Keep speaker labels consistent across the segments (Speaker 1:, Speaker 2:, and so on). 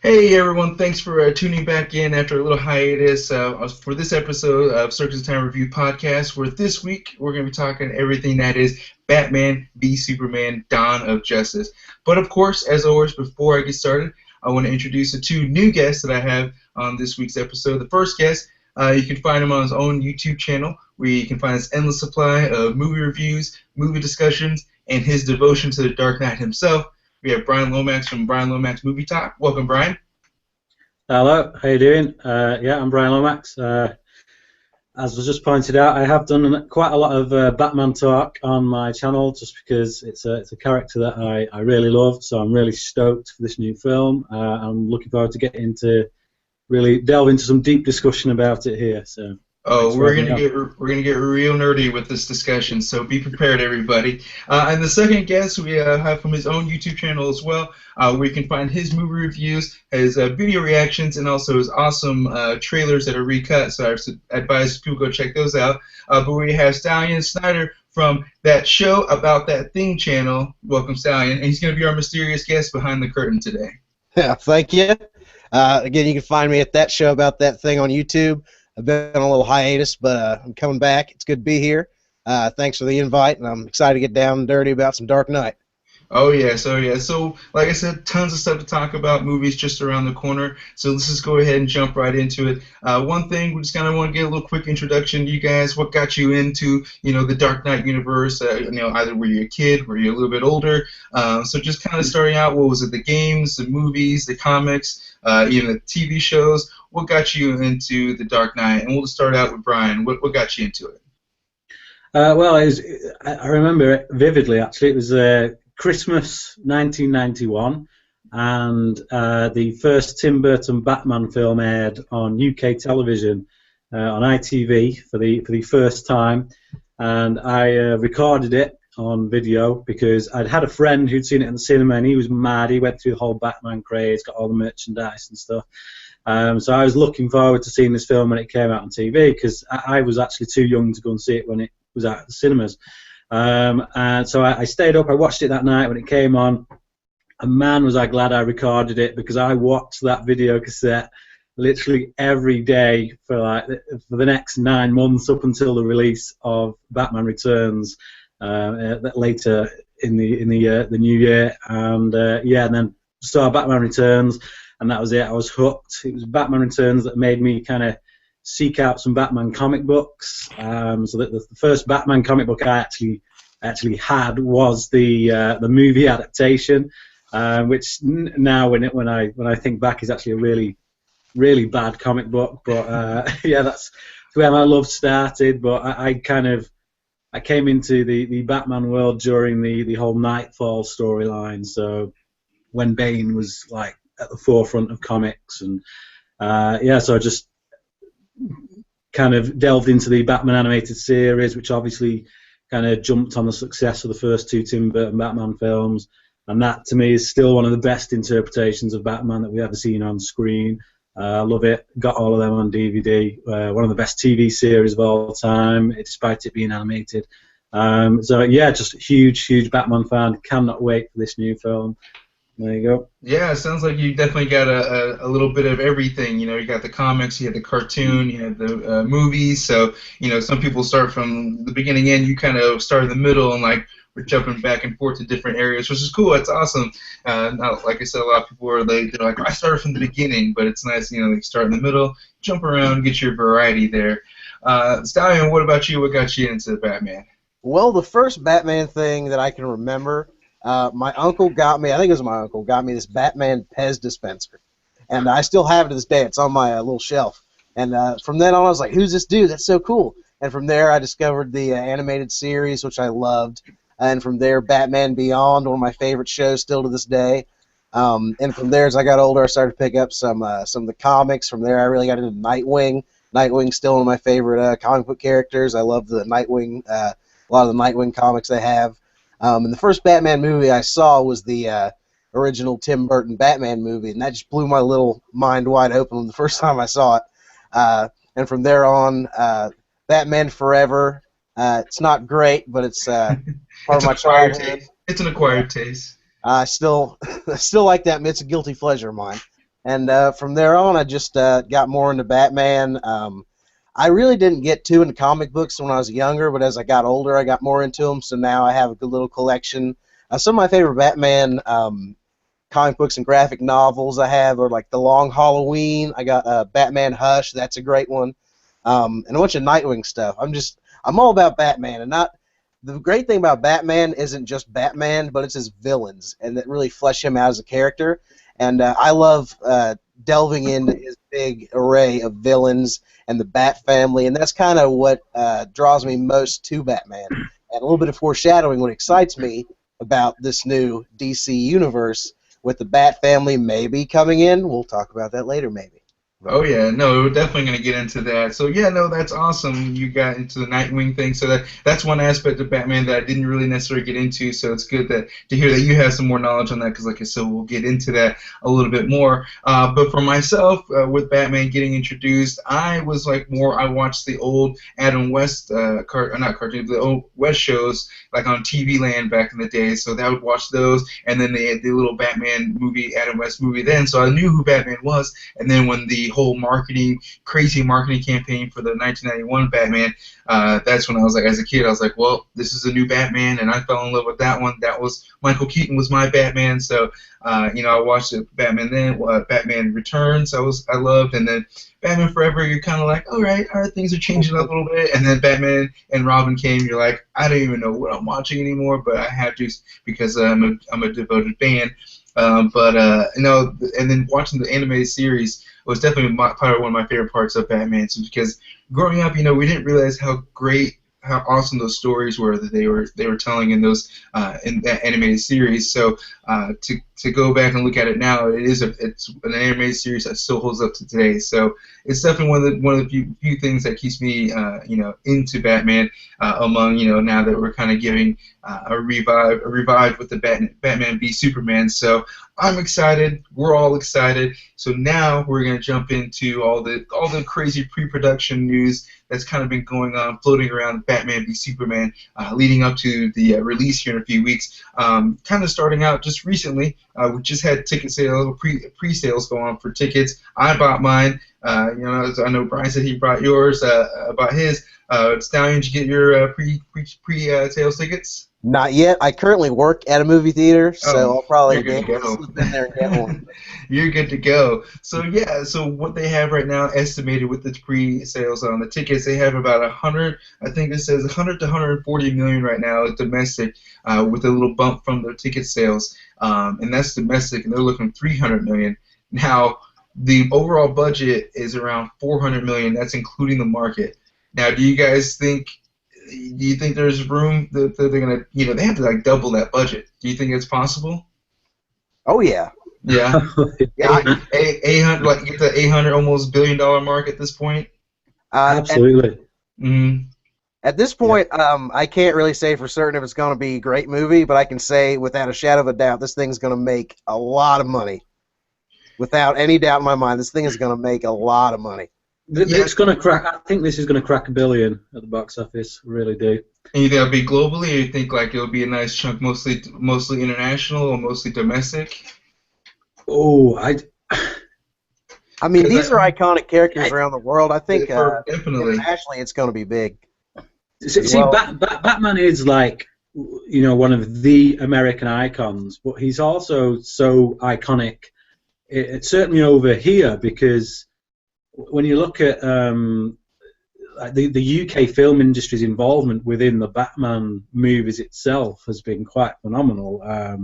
Speaker 1: Hey everyone, thanks for tuning back in after a little hiatus for this episode of Circus Time Review Podcast, where this week we're going to be talking everything that is Batman v Superman Dawn of Justice. But of course, as always, before I get started, I want to introduce the two new guests that I have on this week's episode. The first guest, you can find him on his own YouTube channel, where you can find his endless supply of movie reviews, movie discussions, and his devotion to the Dark Knight himself. We have Bryan Lomax from Bryan Lomax Movie Talk. Welcome, Bryan.
Speaker 2: Hello, how you doing? I'm Bryan Lomax. As was just pointed out, I have done quite a lot of Batman talk on my channel, just because it's a character that I really love. So I'm really stoked for this new film. I'm looking forward to getting to really delve into some deep discussion about it here. So.
Speaker 1: Oh, we're gonna get real nerdy with this discussion, so be prepared, everybody. And the second guest we have from his own YouTube channel as well, where you can find his movie reviews, his video reactions, and also his awesome trailers that are recut. So I advise people go check those out. But we have Stallion Snider from That Show About That Thing channel. Welcome, Stallion, and he's gonna be our mysterious guest behind the curtain today.
Speaker 3: Yeah, thank you. Again, you can find me at That Show About That Thing on YouTube. I've been on a little hiatus, but I'm coming back. It's good to be here. Thanks for the invite, and I'm excited to get down and dirty about some Dark Knight.
Speaker 1: Oh yes, oh yeah. So, like I said, tons of stuff to talk about. Movies just around the corner. So let's just go ahead and jump right into it. One thing, we just kind of want to get a little quick introduction to you guys. What got you into, the Dark Knight universe? Either were you a kid, were you a little bit older? So just kind of starting out, what was it? The games, the movies, the comics, even the TV shows. What got you into the Dark Knight? And we'll just start out with Bryan. What got you into it?
Speaker 2: I remember it vividly. Actually, it was Christmas 1991, and the first Tim Burton Batman film aired on UK television on ITV for the first time, and I recorded it on video because I'd had a friend who'd seen it in the cinema, and he was mad. He went through the whole Batman craze, got all the merchandise and stuff. So I was looking forward to seeing this film when it came out on TV, because I was actually too young to go and see it when it was out at the cinemas. And so I stayed up, I watched it that night when it came on, and man was I glad I recorded it, because I watched that video cassette literally every day for the next 9 months, up until the release of Batman Returns later in the new year. And and then saw Batman Returns, and that was it. I was hooked. It was Batman Returns that made me kind of seek out some Batman comic books. So that the first Batman comic book I actually had was the movie adaptation, which now when I think back is actually a really, really bad comic book. But that's where my love started. But I came into the Batman world during the whole Nightfall storyline. So when Bane was like at the forefront of comics, and so I just kind of delved into the Batman animated series, which obviously kind of jumped on the success of the first two Tim Burton Batman films, and that to me is still one of the best interpretations of Batman that we've ever seen on screen. I love it. Got all of them on DVD. One of the best TV series of all time, despite it being animated. Just a huge Batman fan. Cannot wait for this new film. There you go.
Speaker 1: Yeah, it sounds like you definitely got a little bit of everything. You got the comics, you had the cartoon, you had the movies. So, some people start from the beginning end. You kind of start in the middle, and we're jumping back and forth to different areas, which is cool. It's awesome. Not, like I said, a lot of people they're like, I started from the beginning, but it's nice, they start in the middle, jump around, get your variety there. Stallion, what about you? What got you into Batman?
Speaker 3: Well, the first Batman thing that I can remember, my uncle got me, I think it was my uncle, got me this Batman Pez dispenser. And I still have it to this day. It's on my little shelf. And from then on, I was like, who's this dude? That's so cool. And from there, I discovered the animated series, which I loved. And from there, Batman Beyond, one of my favorite shows still to this day. And from there, as I got older, I started to pick up some of the comics. From there, I really got into Nightwing. Nightwing's still one of my favorite comic book characters. I love the Nightwing, a lot of the Nightwing comics they have. And the first Batman movie I saw was the original Tim Burton Batman movie, and that just blew my little mind wide open the first time I saw it. And from there on, Batman Forever. It's not great, but it's part of my childhood.
Speaker 1: It's an acquired taste.
Speaker 3: I still like that. It's a guilty pleasure of mine. And from there on, I just got more into Batman. I really didn't get too into comic books when I was younger, but as I got older, I got more into them. So now I have a good little collection. Some of my favorite Batman comic books and graphic novels I have are like The Long Halloween. I got Batman Hush. That's a great one. And a bunch of Nightwing stuff. I'm all about Batman, and not. The great thing about Batman isn't just Batman, but it's his villains, and that really flesh him out as a character. And I love delving into his big array of villains and the Bat family, and that's kind of what draws me most to Batman. And a little bit of foreshadowing, what excites me about this new DC universe with the Bat family maybe coming in. We'll talk about that later, maybe.
Speaker 1: Oh yeah, no, we're definitely gonna get into that. So yeah, no, that's awesome. You got into the Nightwing thing, so that's one aspect of Batman that I didn't really necessarily get into. So it's good to hear that you have some more knowledge on that, because like I said, we'll get into that a little bit more. But for myself, with Batman getting introduced, I was like I watched the old Adam West not cartoons, the old West shows like on TV Land back in the day. So I would watch those, and then they had the little Batman movie, Adam West movie then. So I knew who Batman was, and then when the whole crazy marketing campaign for the 1991 Batman, that's when I was like, as a kid, I was like, well, this is a new Batman, and I fell in love with that one. That was Michael Keaton was my Batman, so I watched it, Batman then, Batman Returns, I loved, and then Batman Forever, you're kind of like, all right, things are changing a little bit, and then Batman and Robin came, you're like, I don't even know what I'm watching anymore, but I have to because I'm a devoted fan. And then watching the animated series was definitely probably one of my favorite parts of Batman, because growing up, we didn't realize how awesome those stories were that they were telling in those in that animated series. So to go back and look at it now, it's an animated series that still holds up to today. So it's definitely one of the few things that keeps me into Batman. Among now that we're kind of giving a revive with the Batman v Superman. So I'm excited. We're all excited. So now we're gonna jump into all the crazy pre-production news that's kind of been going on, floating around Batman v Superman, leading up to the release here in a few weeks. Kind of starting out just recently, we just had ticket sales, pre-sales go on for tickets. I bought mine. I know Bryan said he brought yours. About his. Stallion, did you get your pre-sales tickets?
Speaker 3: Not yet. I currently work at a movie theater, so I'll probably be able to slip in there and get one.
Speaker 1: You're good to go. So yeah, so what they have right now, estimated with the pre-sales on the tickets, they have about 100. I think it says 100 to 140 million right now domestic, with a little bump from their ticket sales, and that's domestic, and they're looking 300 million. Now, the overall budget is around 400 million. That's including the market. Now, do you think there's room that they're gonna, they have to like double that budget? Do you think it's possible?
Speaker 3: Oh yeah.
Speaker 1: Yeah. Yeah. 800, like get the 800 almost $1 billion mark at this point.
Speaker 2: Absolutely.
Speaker 3: At this point, I can't really say for certain if it's going to be a great movie, but I can say without a shadow of a doubt, this thing's going to make a lot of money. Without any doubt in my mind, this thing is going to make a lot of money.
Speaker 2: It's going to crack. I think this is going to crack $1 billion at the box office. I really do.
Speaker 1: And you think it'll be globally, or you think like it'll be a nice chunk, mostly international or mostly domestic?
Speaker 2: Oh,
Speaker 3: I mean, these are iconic characters around the world. I think
Speaker 1: definitely
Speaker 3: internationally, it's going to be big.
Speaker 2: See, Batman is like, one of the American icons, but he's also so iconic. It's certainly over here, because when you look at the UK film industry's involvement within the Batman movies itself has been quite phenomenal. I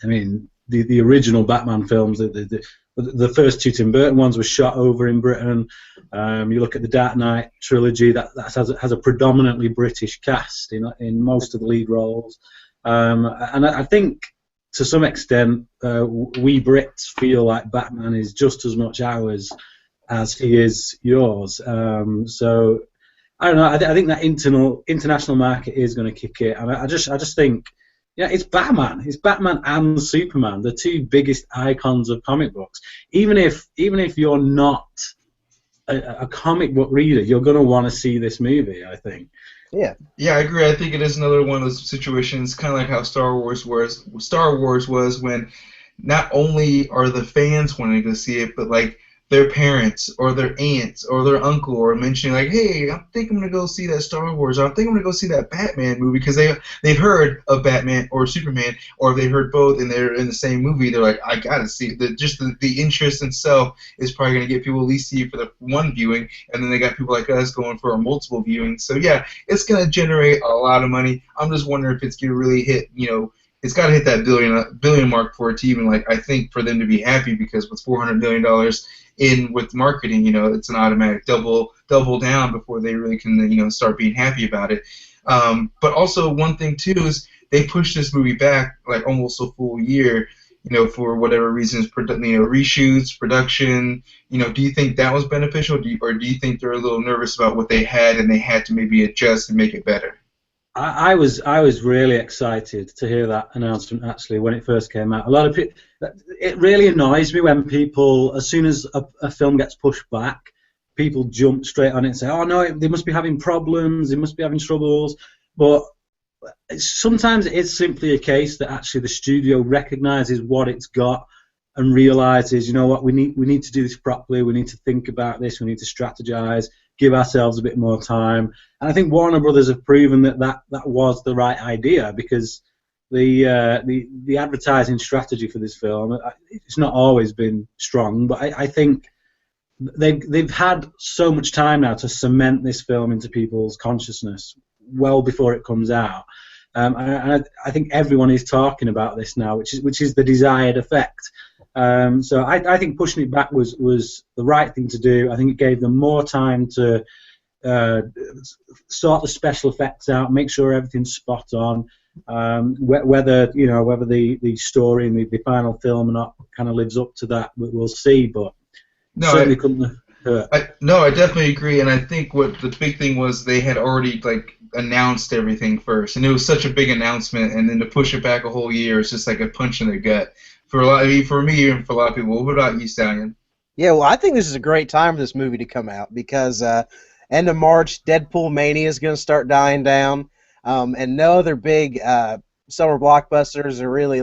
Speaker 2: mean, the original Batman films, the first two Tim Burton ones were shot over in Britain. You look at the Dark Knight trilogy, that has a predominantly British cast in most of the lead roles. And I think to some extent, we Brits feel like Batman is just as much ours as he is yours. So I don't know. I think that international market is going to kick it, and I just think, it's Batman. It's Batman and Superman, the two biggest icons of comic books. Even if you're not a comic book reader, you're going to want to see this movie, I think.
Speaker 3: Yeah,
Speaker 1: I agree. I think it is another one of those situations, kind of like how Star Wars was when not only are the fans wanting to see it, but like their parents or their aunts or their uncle or mentioning like, hey, I think I'm gonna go see that Star Wars, or I think I'm gonna go see that Batman movie because they've heard of Batman or Superman, or if they heard both and they're in the same movie, they're like, I gotta see it. The interest itself is probably gonna get people at least see it for the one viewing, and then they got people like us going for a multiple viewing. So yeah, it's gonna generate a lot of money. I'm just wondering if it's gonna really hit, it's got to hit that billion mark for it to even, like, I think for them to be happy, because with $400 million in with marketing, it's an automatic double down before they really can, start being happy about it. But also one thing too is they pushed this movie back like almost a full year, for whatever reasons, reshoots, production. Do you think that was beneficial, or do you think they're a little nervous about what they had and they had to maybe adjust and make it better?
Speaker 2: I was really excited to hear that announcement actually when it first came out. A lot of people, it really annoys me when people, as soon as a film gets pushed back, people jump straight on it and say, "Oh no, they must be having problems, they must be having troubles." But sometimes it's simply a case that actually the studio recognizes what it's got and realizes, you know what, we need to do this properly. We need to think about this. We need to strategize, give ourselves a bit more time. And I think Warner Brothers have proven that was the right idea, because the advertising strategy for this film, it's not always been strong, but I think they've had so much time now to cement this film into people's consciousness well before it comes out. And I think everyone is talking about this now, which is the desired effect. So I think pushing it back was the right thing to do. I think it gave them more time to sort the special effects out, make sure everything's spot on. Whether the story and the final film or not kind of lives up to that, we'll see. But certainly couldn't hurt.
Speaker 1: I definitely agree, and I think what the big thing was, they had already announced everything first, and it was such a big announcement, and then to push it back a whole year is just like a punch in the gut for for me and for a lot of people. What about you, Stallion?
Speaker 3: Yeah, well, I think this is a great time for this movie to come out, because end of March, Deadpool mania is going to start dying down, and no other big summer blockbusters or really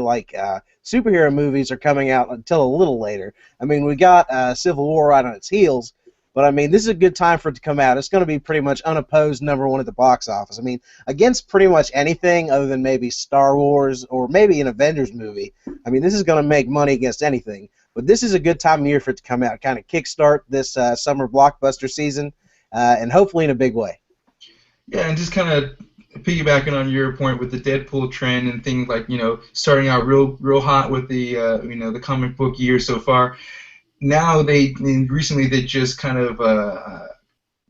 Speaker 3: superhero movies are coming out until a little later. I mean, we got Civil War right on its heels, but I mean, this is a good time for it to come out. It's going to be pretty much unopposed #1 at the box office. I mean, against pretty much anything other than maybe Star Wars or maybe an Avengers movie. I mean, this is going to make money against anything. But this is a good time of year for it to come out, kind of kickstart this summer blockbuster season, and hopefully in a big way.
Speaker 1: Yeah, and just kind of piggybacking on your point with the Deadpool trend and things like, starting out real hot with the the comic book year so far. Now recently they just kind of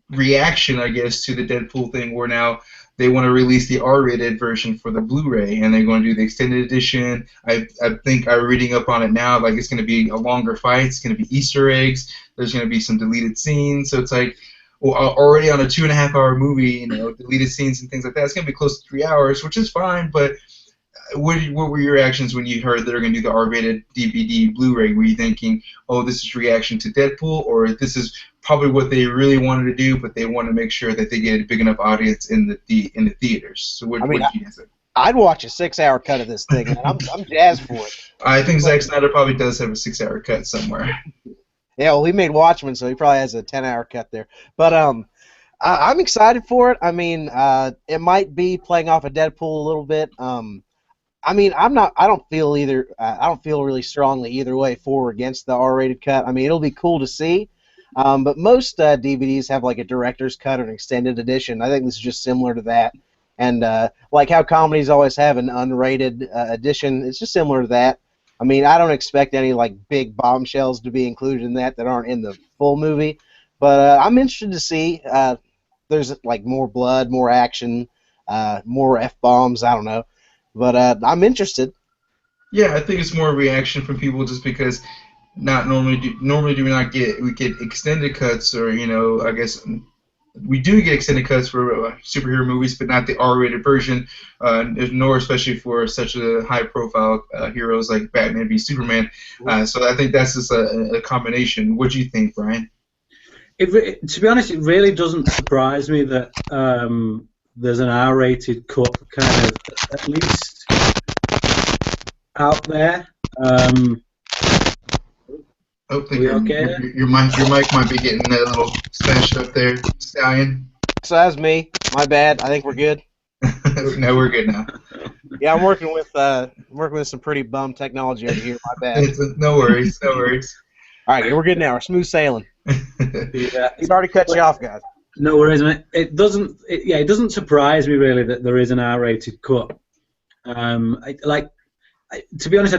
Speaker 1: reaction, I guess, to the Deadpool thing, where now they want to release the R-rated version for the Blu-ray, and they're going to do the extended edition. I think I'm reading up on it now. Like, it's going to be a longer fight. It's going to be Easter eggs. There's going to be some deleted scenes. So it's like, well, already on a 2.5-hour movie, deleted scenes and things like that. It's going to be close to 3 hours, which is fine. But what were your reactions when you heard they're going to do the R-rated DVD Blu-ray? Were you thinking, oh, this is reaction to Deadpool, or this is probably what they really wanted to do, but they want to make sure that they get a big enough audience in the theaters? So what do you think?
Speaker 3: I'd watch a 6-hour cut of this thing, and I'm jazzed for it.
Speaker 1: I think Zack Snyder probably does have a 6-hour cut somewhere.
Speaker 3: Yeah, well, he made Watchmen, so he probably has a 10-hour cut there. But I'm excited for it. I mean, it might be playing off of Deadpool a little bit. I mean, I don't feel really strongly either way for or against the R-rated cut. I mean, it'll be cool to see. But most DVDs have like a director's cut or an extended edition. I think this is just similar to that. And like how comedies always have an unrated edition, it's just similar to that. I mean, I don't expect any like big bombshells to be included in that aren't in the full movie. But I'm interested to see. There's like more blood, more action, more F-bombs. I don't know. But I'm interested.
Speaker 1: Yeah, I think it's more a reaction from people just because normally do we get extended cuts, or I guess we do get extended cuts for superhero movies, but not the R-rated version, nor especially for such a high-profile heroes like Batman v Superman. So I think that's just a combination. What do you think, Brian?
Speaker 2: To be honest, it really doesn't surprise me that there's an R-rated cut kind of at least out there.
Speaker 1: Oh, I think
Speaker 2: We okay?
Speaker 1: your mic might be getting a little smashed up there, Stallion.
Speaker 3: So that's me. My bad. I think we're good.
Speaker 1: No, we're good now.
Speaker 3: Yeah, I'm working with some pretty bum technology over here. My bad.
Speaker 1: No worries, no worries.
Speaker 3: All right, we're good now. We're smooth sailing.
Speaker 2: Yeah.
Speaker 3: Sorry to cut you off, guys.
Speaker 2: No worries, mate. It doesn't surprise me really that there is an R-rated cut. To be honest,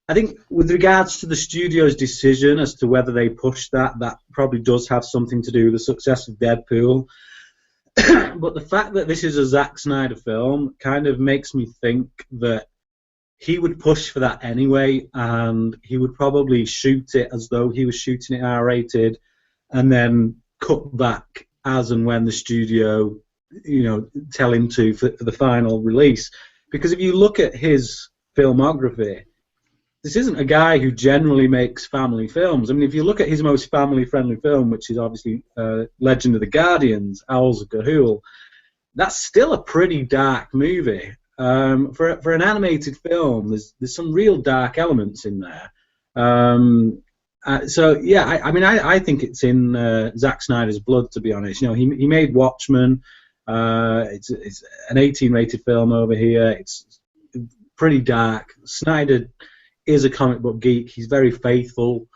Speaker 2: I think with regards to the studio's decision as to whether they push that probably does have something to do with the success of Deadpool. But the fact that this is a Zack Snyder film kind of makes me think that he would push for that anyway, and he would probably shoot it as though he was shooting it R-rated, and then cut back as and when the studio, tell him to for the final release. Because if you look at his filmography, this isn't a guy who generally makes family films. I mean, if you look at his most family-friendly film, which is obviously Legend of the Guardians, Owls of Ga'Hoole, that's still a pretty dark movie. For an animated film, there's some real dark elements in there. I think it's in Zack Snyder's blood, to be honest. He made Watchmen. It's an 18-rated film over here. It's pretty dark. Snyder is a comic book geek. He's very faithful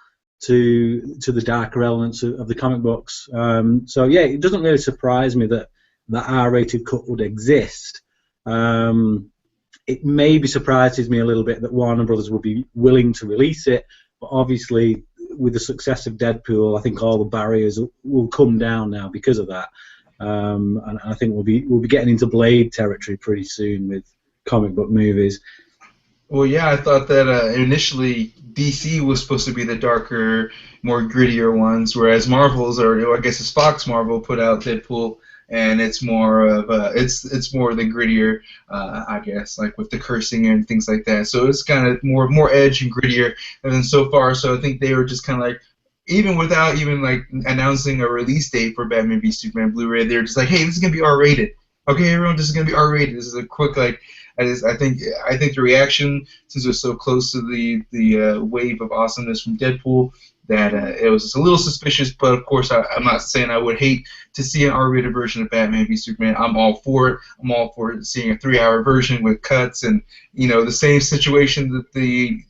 Speaker 2: to the darker elements of the comic books. It doesn't really surprise me that that R-rated cut would exist. It maybe surprises me a little bit that Warner Brothers would be willing to release it, but obviously with the success of Deadpool, I think all the barriers will come down now because of that. And I think we'll be getting into Blade territory pretty soon with comic book movies.
Speaker 1: Well, yeah, I thought that initially DC was supposed to be the darker, more grittier ones, whereas Marvel's, or I guess it's Fox Marvel, put out Deadpool, and it's more of it's more the grittier, I guess, like with the cursing and things like that. So it's kind of more edge and grittier than so far. So I think they were just kind of like, even without even like announcing a release date for Batman v Superman Blu-ray, they're just like, hey, this is gonna be R-rated. Okay, everyone, this is gonna be R-rated. This is a quick like. I think the reaction, since it was so close to the wave of awesomeness from Deadpool, that it was just a little suspicious. But of course, I'm not saying I would hate to see an R-rated version of Batman v Superman. I'm all for it. I'm all for seeing a 3-hour version with cuts and the same situation that the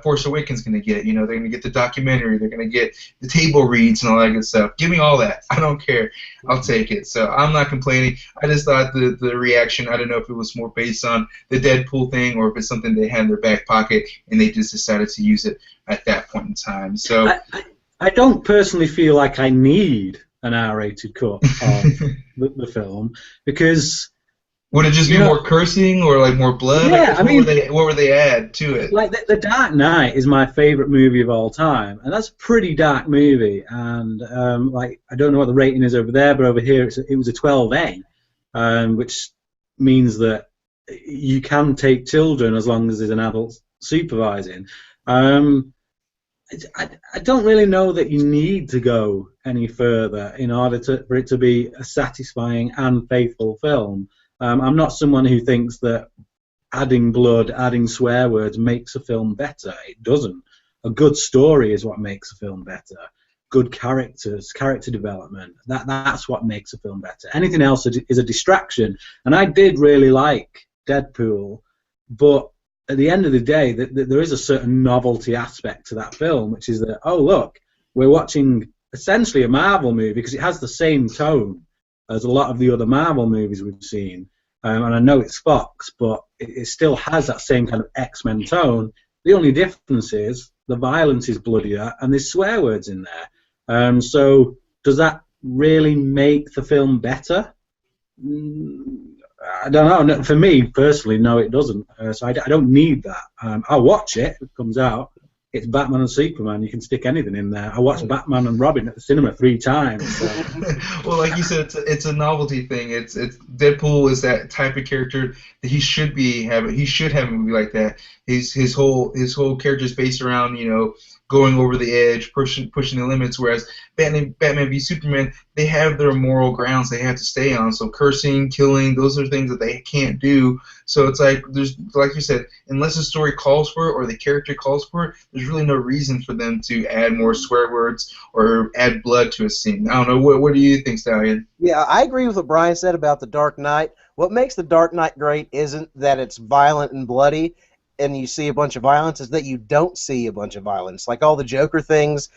Speaker 1: Force Awakens going to get. They're going to get the documentary. They're going to get the table reads and all that good stuff. Give me all that. I don't care. I'll take it. So I'm not complaining. I just thought the reaction, I don't know if it was more based on the Deadpool thing or if it's something they had in their back pocket and they just decided to use it at that point in time. So
Speaker 2: I don't personally feel like I need an R-rated cut of the film, because
Speaker 1: would it just be more cursing or like more blood?
Speaker 2: Yeah,
Speaker 1: what would they add to it?
Speaker 2: Like the Dark Knight is my favorite movie of all time, and that's a pretty dark movie. And I don't know what the rating is over there, but over here it was a 12A, which means that you can take children as long as there's an adult supervising. I don't really know that you need to go any further in order for it to be a satisfying and faithful film. I'm not someone who thinks that adding blood, adding swear words makes a film better. It doesn't. A good story is what makes a film better. Good characters, character development, that's what makes a film better. Anything else is a distraction. And I did really like Deadpool, but at the end of the day, there is a certain novelty aspect to that film, which is that, oh, look, we're watching essentially a Marvel movie because it has the same tone as a lot of the other Marvel movies we've seen. And I know it's Fox, but it still has that same kind of X-Men tone. The only difference is the violence is bloodier and there's swear words in there. So does that really make the film better? I don't know. For me, personally, no, it doesn't. So I don't need that. I'll watch it if it comes out. It's Batman and Superman. You can stick anything in there. I watched Batman and Robin at the cinema 3 times. So.
Speaker 1: Well, like you said, it's a novelty thing. It's Deadpool is that type of character that he should have a movie like that. His whole character is based around going over the edge, pushing the limits. Whereas Batman v Superman, they have their moral grounds they have to stay on. So cursing, killing, those are things that they can't do. So it's like there's, like you said, unless the story calls for it or the character calls for it, there's really no reason for them to add more swear words or add blood to a scene. I don't know. What do you think, Stallion?
Speaker 3: Yeah, I agree with what Bryan said about The Dark Knight. What makes The Dark Knight great isn't that it's violent and bloody and you see a bunch of violence, is that you don't see a bunch of violence. Like all the Joker things,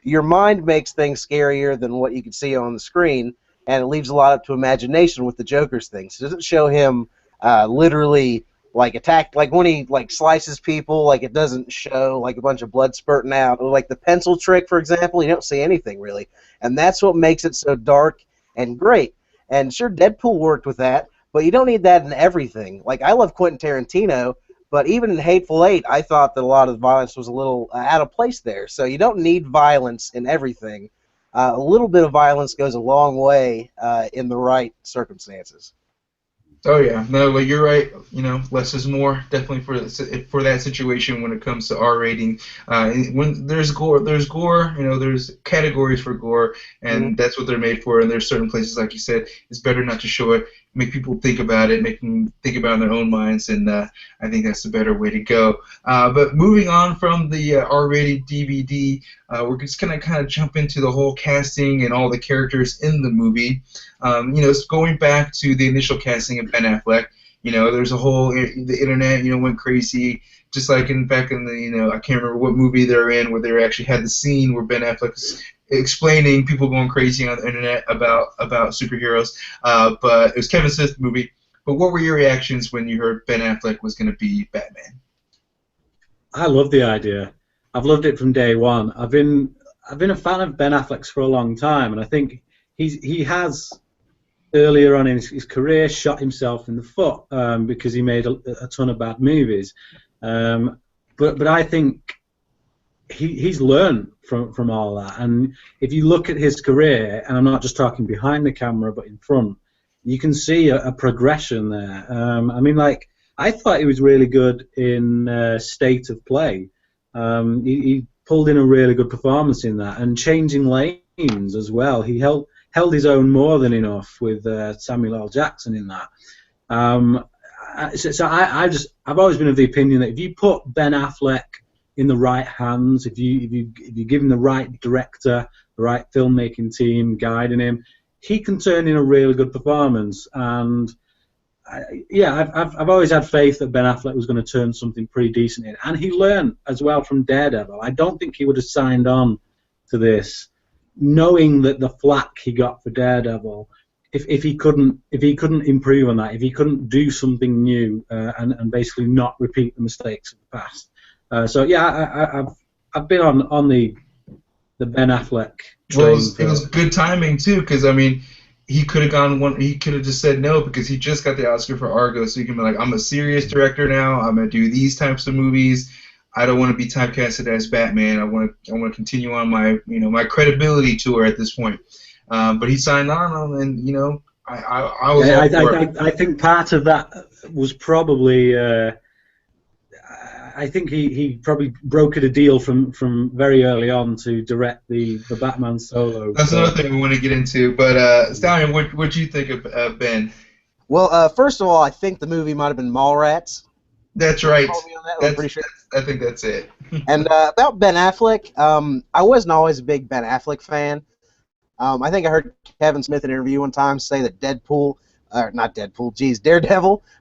Speaker 3: your mind makes things scarier than what you can see on the screen, and it leaves a lot up to imagination with the Joker's things. It doesn't show him literally like attack, like when he like slices people, like it doesn't show like a bunch of blood spurting out. Or like the pencil trick, for example, you don't see anything really, and that's what makes it so dark and great. And sure, Deadpool worked with that, but you don't need that in everything. Like I love Quentin Tarantino, but even in Hateful Eight, I thought that a lot of the violence was a little out of place there. So you don't need violence in everything. A little bit of violence goes a long way in the right circumstances.
Speaker 1: Oh yeah, no, but you're right. You know, less is more. Definitely for that situation when it comes to R rating. When there's gore. You know, there's categories for gore, and that's what they're made for. And there's certain places, like you said, it's better not to show it. Make people think about it. Make them think about it in their own minds, and I think that's the better way to go. But moving on from the R-rated DVD, we're just gonna kind of jump into the whole casting and all the characters in the movie. You know, going back to the initial casting of Ben Affleck, you know, there's a whole, the internet, you know, went crazy. Just like back in the, you know, I can't remember what movie they're in where they actually had the scene where Ben Affleck's explaining, people going crazy on the internet about superheroes. But it was Kevin Smith's movie. But what were your reactions when you heard Ben Affleck was going to be Batman?
Speaker 2: I love the idea. I've loved it from day one. I've been a fan of Ben Affleck's for a long time, and I think he has earlier on in his career shot himself in the foot because he made a ton of bad movies. But I think he's learned from all that. And if you look at his career, and I'm not just talking behind the camera but in front, you can see a progression there. I mean, like, I thought he was really good in State of Play. He pulled in a really good performance in that, and Changing Lanes as well. He held his own more than enough with Samuel L. Jackson in that. I've always been of the opinion that if you put Ben Affleck in the right hands, if you give him the right director, the right filmmaking team guiding him, he can turn in a really good performance. And I've always had faith that Ben Affleck was going to turn something pretty decent in, and he learned as well from Daredevil. I don't think he would have signed on to this knowing that the flack he got for Daredevil, if he couldn't improve on that, if he couldn't do something new and basically not repeat the mistakes of the past. I've been on the Ben Affleck train.
Speaker 1: Well, it was good timing too, because I mean, he could have gone one. He could have just said no because he just got the Oscar for Argo, so he can be like, I'm a serious director now. I'm gonna do these types of movies. I don't want to be typecasted as Batman. I want to continue on my credibility tour at this point. But he signed on, and you know, I was.
Speaker 2: I think part of that was probably. I think he probably brokered a deal from very early on to direct the Batman solo.
Speaker 1: That's another thing we want to get into. But Stallion, what do you think of Ben?
Speaker 3: Well, first of all, I think the movie might have been Mallrats.
Speaker 1: That's right.
Speaker 3: I'm pretty sure.
Speaker 1: I think that's it.
Speaker 3: And about Ben Affleck, I wasn't always a big Ben Affleck fan. I think I heard Kevin Smith in an interview one time say that Daredevil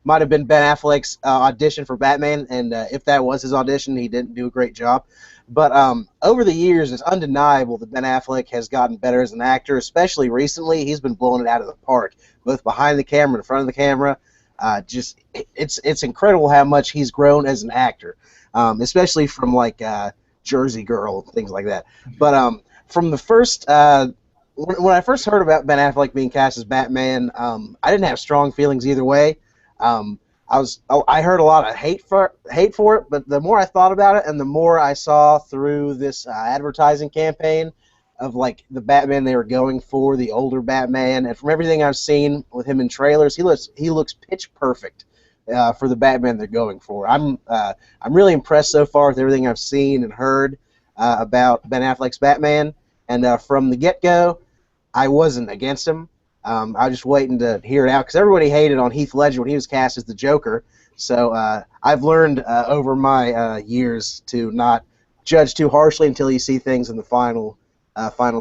Speaker 3: might have been Ben Affleck's audition for Batman, and if that was his audition, he didn't do a great job. But over the years, it's undeniable that Ben Affleck has gotten better as an actor, especially recently. He's been blowing it out of the park, both behind the camera and in front of the camera. It's incredible how much he's grown as an actor, especially from like Jersey Girl, things like that. But from the first, when I first heard about Ben Affleck being cast as Batman, I didn't have strong feelings either way. I heard a lot of hate for it, but the more I thought about it, and the more I saw through this advertising campaign of like the Batman they were going for, the older Batman, and from everything I've seen with him in trailers, he looks pitch perfect for the Batman they're going for. I'm really impressed so far with everything I've seen and heard. about Ben Affleck's Batman, and from the get-go, I wasn't against him. I was just waiting to hear it out because everybody hated on Heath Ledger when he was cast as the Joker. So I've learned over my years to not judge too harshly until you see things in the final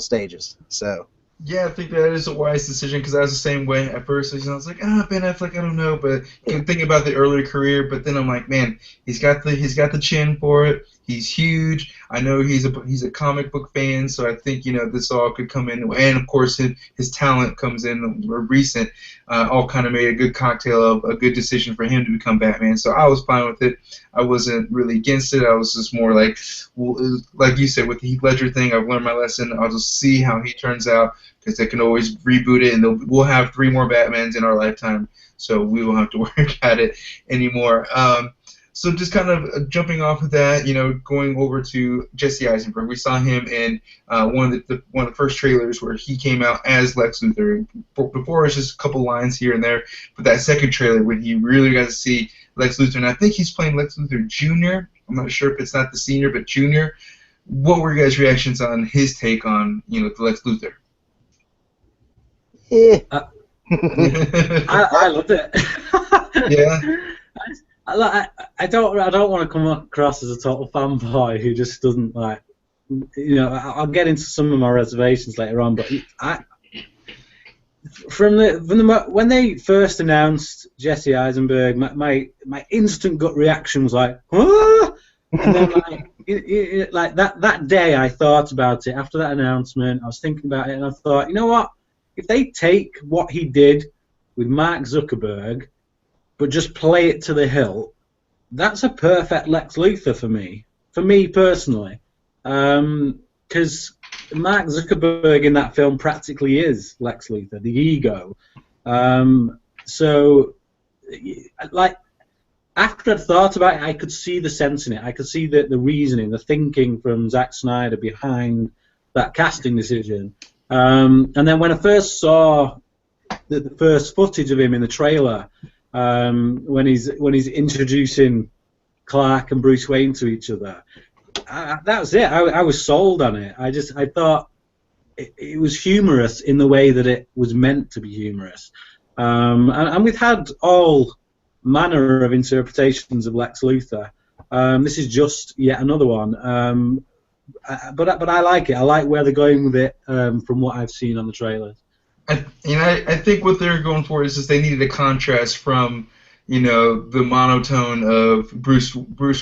Speaker 3: stages. So.
Speaker 1: Yeah, I think that is a wise decision because I was the same way at first. I was like, Ben Affleck, I don't know, but thinking about the earlier career. But then I'm like, man, he's got the chin for it. He's huge. I know he's a comic book fan, so I think this all could come in. And of course, his talent comes in recent. All kind of made a good cocktail of a good decision for him to become Batman. So I was fine with it. I wasn't really against it. I was just more like you said with the Heath Ledger thing. I've learned my lesson. I'll just see how he turns out because they can always reboot it, and we'll have 3 more Batmans in our lifetime, so we won't have to worry about it anymore. So just kind of jumping off of that, going over to Jesse Eisenberg. We saw him in one of the first trailers where he came out as Lex Luthor. Before it was just a couple lines here and there, but that second trailer when he really got to see Lex Luthor, and I think he's playing Lex Luthor Jr. I'm not sure if it's not the senior, but Junior. What were your guys' reactions on his take on the Lex Luthor?
Speaker 2: I loved it.
Speaker 1: Yeah.
Speaker 2: I don't want to come across as a total fanboy who just doesn't like. I'll get into some of my reservations later on, but when they first announced Jesse Eisenberg, my instant gut reaction was like, ah! And then like that day I thought about it after that announcement. I was thinking about it, and I thought, you know what? If they take what he did with Mark Zuckerberg, but just play it to the hilt, that's a perfect Lex Luthor for me personally. Because Mark Zuckerberg in that film practically is Lex Luthor, the ego. So, like, after I'd thought about it, I could see the sense in it. I could see the reasoning, the thinking from Zack Snyder behind that casting decision. And then when I first saw the first footage of him in the trailer, when he's introducing Clark and Bruce Wayne to each other, that was it. I was sold on it. I thought it was humorous in the way that it was meant to be humorous. And we've had all manner of interpretations of Lex Luthor. This is just yet another one. But I like it. I like where they're going with it from what I've seen on the trailers.
Speaker 1: I think what they're going for is just they needed a contrast from the monotone of Bruce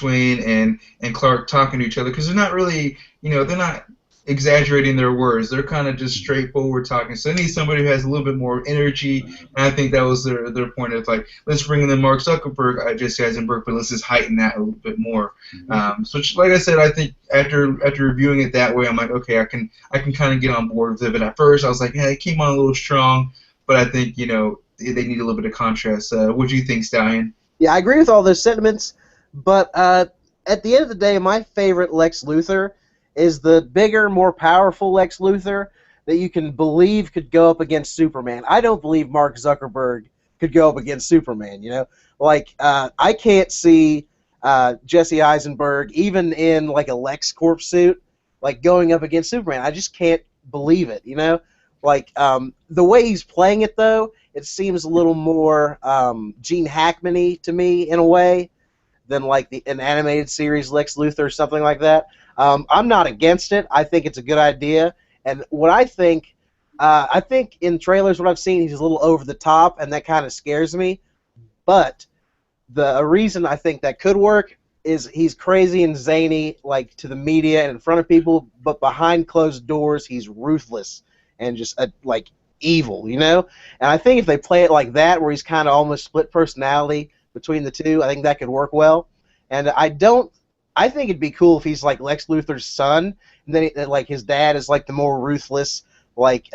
Speaker 1: Wayne and Clark talking to each other because they're not really they're not exaggerating their words. They're kind of just straightforward talking. So they need somebody who has a little bit more energy, and I think that was their point of like, let's bring in the Mark Zuckerberg, Jesse Eisenberg, but let's just heighten that a little bit more. So like I said, I think after reviewing it that way, I'm like, okay, I can kind of get on board with it. But at first, I was like, yeah, it came on a little strong, but I think they need a little bit of contrast. What do you think, Stallion?
Speaker 3: Yeah, I agree with all those sentiments, but at the end of the day, my favorite Lex Luthor is the bigger, more powerful Lex Luthor that you can believe could go up against Superman. I don't believe Mark Zuckerberg could go up against Superman, Like, I can't see Jesse Eisenberg, even in, like, a LexCorp suit, like, going up against Superman. I just can't believe it, Like, the way he's playing it, though, it seems a little more Gene Hackman-y to me, in a way, than, like, an animated series Lex Luthor or something like that. I'm not against it. I think it's a good idea. And what I think in trailers, what I've seen, he's a little over the top, and that kind of scares me. But the reason I think that could work is he's crazy and zany, like, to the media and in front of people, but behind closed doors, he's ruthless and just, like, evil, And I think if they play it like that, where he's kind of almost split personality between the two, I think that could work well. And I think it'd be cool if he's like Lex Luthor's son, and then like his dad is like the more ruthless, like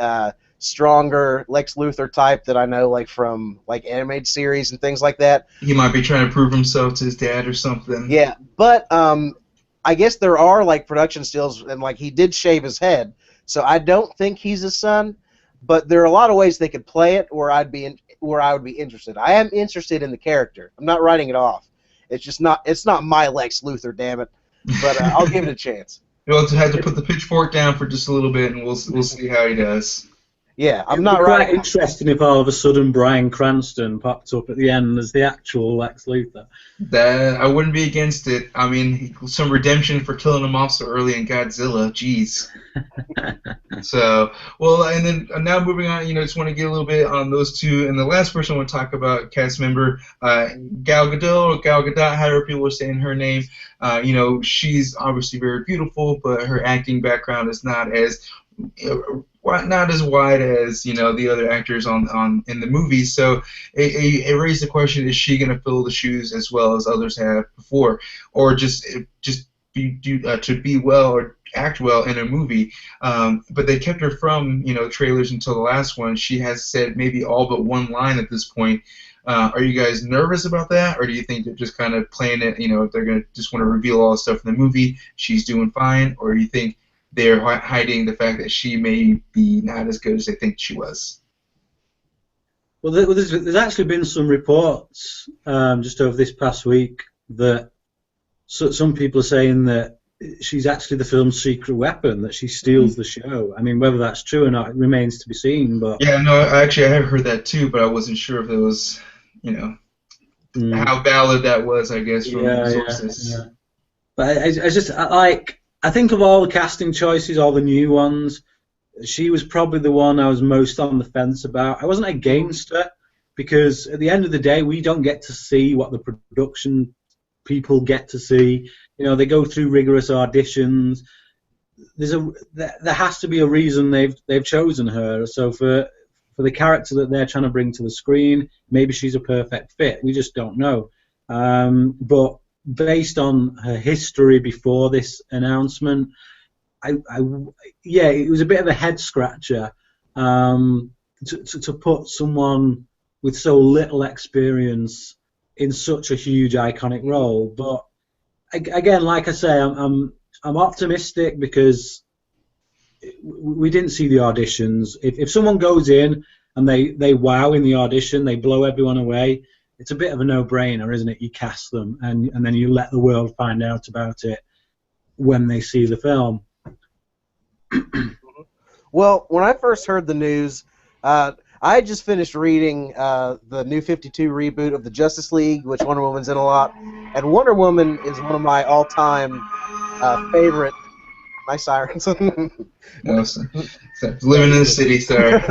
Speaker 3: stronger Lex Luthor type that I know like from like animated series and things like that.
Speaker 1: He might be trying to prove himself to his dad or something.
Speaker 3: Yeah, but I guess there are like production stills, and like he did shave his head, so I don't think he's his son. But there are a lot of ways they could play it where I would be interested. I am interested in the character. I'm not writing it off. It's just not. It's not my Lex Luthor, damn it. But I'll give it a chance.
Speaker 1: You'll have to put the pitchfork down for just a little bit, and we'll see how he does.
Speaker 3: Yeah, I'm
Speaker 2: It'd
Speaker 3: not
Speaker 2: be quite
Speaker 3: right.
Speaker 2: interesting if all of a sudden Bryan Cranston popped up at the end as the actual Lex Luthor.
Speaker 1: That I wouldn't be against it. I mean, some redemption for killing him off so early in Godzilla. Jeez. So, well, and then now moving on, just want to get a little bit on those two. And the last person I want to talk about, cast member Gal Gadot, or Gal Gadot, however people are saying her name. She's obviously very beautiful, but her acting background is not as wide as the other actors on in the movie. So it raised the question: is she going to fill the shoes as well as others have before, or just to be well or act well in a movie? But they kept her from trailers until the last one. She has said maybe all but one line at this point. Are you guys nervous about that, or do you think they're just kind of playing it? They're going to just want to reveal all the stuff in the movie. She's doing fine, or do you think they're hiding the fact that she may be not as good as they think she was?
Speaker 2: Well, there's actually been some reports just over this past week that some people are saying that she's actually the film's secret weapon, that she steals the show. I mean, whether that's true or not, it remains to be seen. But
Speaker 1: yeah, no, actually, I have heard that too, but I wasn't sure if it was, how valid that was, I guess, from sources.
Speaker 2: Yeah. But I think of all the casting choices, all the new ones, she was probably the one I was most on the fence about. I wasn't against her, because at the end of the day, we don't get to see what the production people get to see. They go through rigorous auditions. There has to be a reason they've chosen her. So for the character that they're trying to bring to the screen, maybe she's a perfect fit. We just don't know. But based on her history before this announcement, it was a bit of a head scratcher to put someone with so little experience in such a huge iconic role. But again, like I say, I'm optimistic because we didn't see the auditions. If someone goes in and they wow in the audition, they blow everyone away, it's a bit of a no-brainer, isn't it? You cast them and then you let the world find out about it when they see the film.
Speaker 3: Well, when I first heard the news, I had just finished reading the New 52 reboot of the Justice League, which Wonder Woman's in a lot. And Wonder Woman is one of my all-time favorite... My sirens.
Speaker 1: No, sir. Living in the city, sir.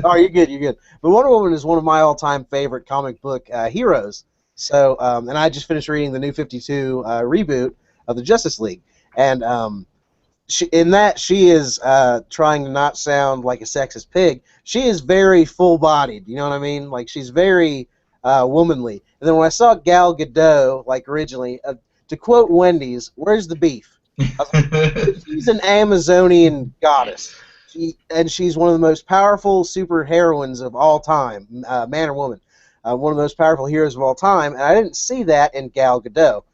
Speaker 3: Oh, you're good. But Wonder Woman is one of my all-time favorite comic book heroes. So, and I just finished reading the New 52 reboot of the Justice League. And she is trying to not sound like a sexist pig. She is very full-bodied, you know what I mean? Like, she's very womanly. And then when I saw Gal Gadot, like originally, to quote Wendy's, "Where's the beef?" She's an Amazonian goddess, and she's one of the most powerful super heroines of all time, man or woman, one of the most powerful heroes of all time. And I didn't see that in Gal Gadot,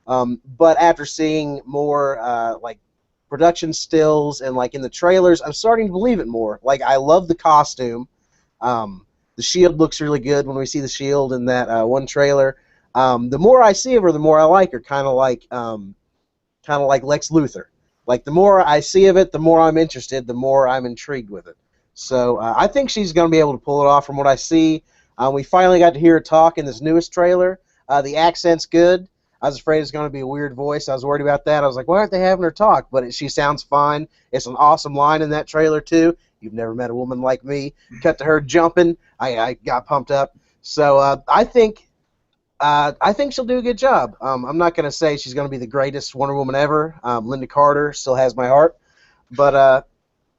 Speaker 3: but after seeing more like production stills and like in the trailers, I'm starting to believe it more. Like, I love the costume. The shield looks really good when we see the shield in that one trailer. The more I see of her, the more I like her. Kind of like Lex Luthor. Like, the more I see of it, the more I'm interested, the more I'm intrigued with it. So I think she's going to be able to pull it off from what I see. We finally got to hear her talk in this newest trailer. The accent's good. I was afraid it's going to be a weird voice. I was worried about that. I was like, why aren't they having her talk? But she sounds fine. It's an awesome line in that trailer, too. You've never met a woman like me. Cut to her jumping. I got pumped up. So I think she'll do a good job. I'm not going to say she's going to be the greatest Wonder Woman ever. Linda Carter still has my heart. But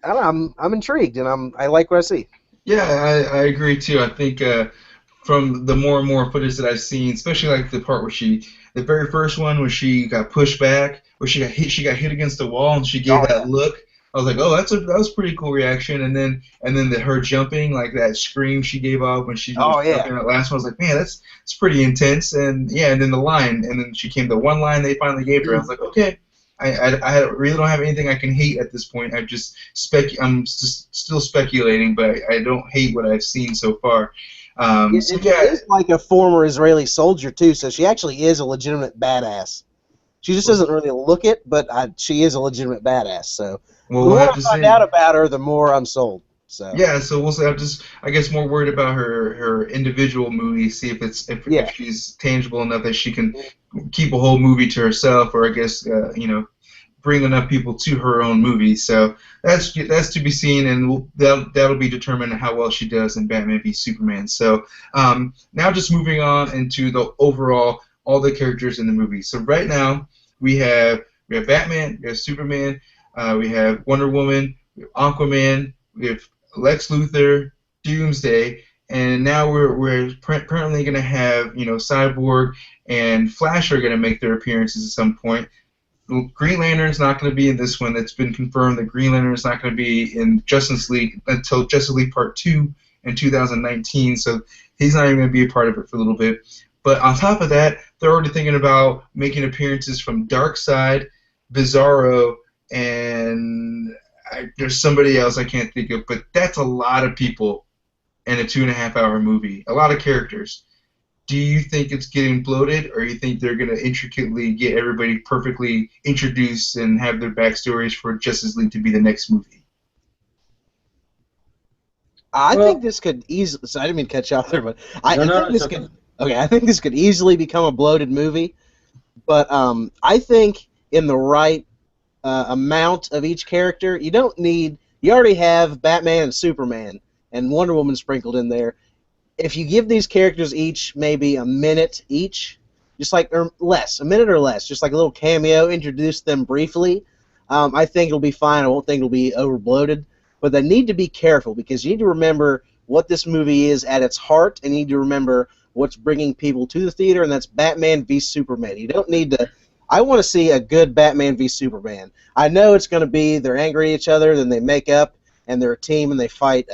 Speaker 3: I'm intrigued, and I like what I see.
Speaker 1: Yeah, I agree, too. I think from the more and more footage that I've seen, especially like the part where the very first one where she got pushed back, where she got hit against the wall and she gave that look. I was like, oh, that was a pretty cool reaction. And then her jumping, like that scream she gave off when she was jumping that last one, I was like, man, that's pretty intense. And and then the line, and then she came the one line they finally gave her. I was like, okay, I really don't have anything I can hate at this point. I'm just still speculating, but I don't hate what I've seen so far.
Speaker 3: She is like a former Israeli soldier too, so she actually is a legitimate badass. She just doesn't really look it, but she is a legitimate badass. So
Speaker 1: Well,
Speaker 3: the
Speaker 1: we'll
Speaker 3: more
Speaker 1: have
Speaker 3: I
Speaker 1: to
Speaker 3: find
Speaker 1: see.
Speaker 3: out about her, the more I'm sold. So
Speaker 1: Yeah, so we'll see. I'm just, I guess, more worried about her individual movie. See if if
Speaker 3: yeah,
Speaker 1: she's tangible enough that she can keep a whole movie to herself, or I guess bring enough people to her own movie. So that's to be seen, and that'll be determined how well she does in Batman v Superman. So now just moving on into the overall all the characters in the movie. So right now we have Batman, we have Superman, we have Wonder Woman, we have Aquaman, we have Lex Luthor, Doomsday, and now we're currently going to have Cyborg and Flash are going to make their appearances at some point. Green Lantern's not going to be in this one. It's been confirmed that Green Lantern is not going to be in Justice League until Justice League Part 2 in 2019, so he's not even going to be a part of it for a little bit. But on top of that, they're already thinking about making appearances from Darkseid, Bizarro, and there's somebody else I can't think of, but that's a lot of people in a 2.5-hour movie. A lot of characters. Do you think it's getting bloated, or you think they're going to intricately get everybody perfectly introduced and have their backstories for Justice League to be the next movie?
Speaker 3: I think this could easily. So I didn't mean to cut you off there, but I think this
Speaker 2: okay.
Speaker 3: could. Okay, I think this could easily become a bloated movie, but I think in the right amount of each character, you don't need. You already have Batman and Superman and Wonder Woman sprinkled in there. If you give these characters each maybe a minute each, just like or less, a minute or less, just like a little cameo, introduce them briefly, I think it'll be fine. I won't think it'll be overbloated, but they need to be careful because you need to remember what this movie is at its heart, and you need to remember what's bringing people to the theater, and that's Batman v Superman. You don't need to. I want to see a good Batman v Superman. I know it's going to be they're angry at each other, then they make up, and they're a team, and they fight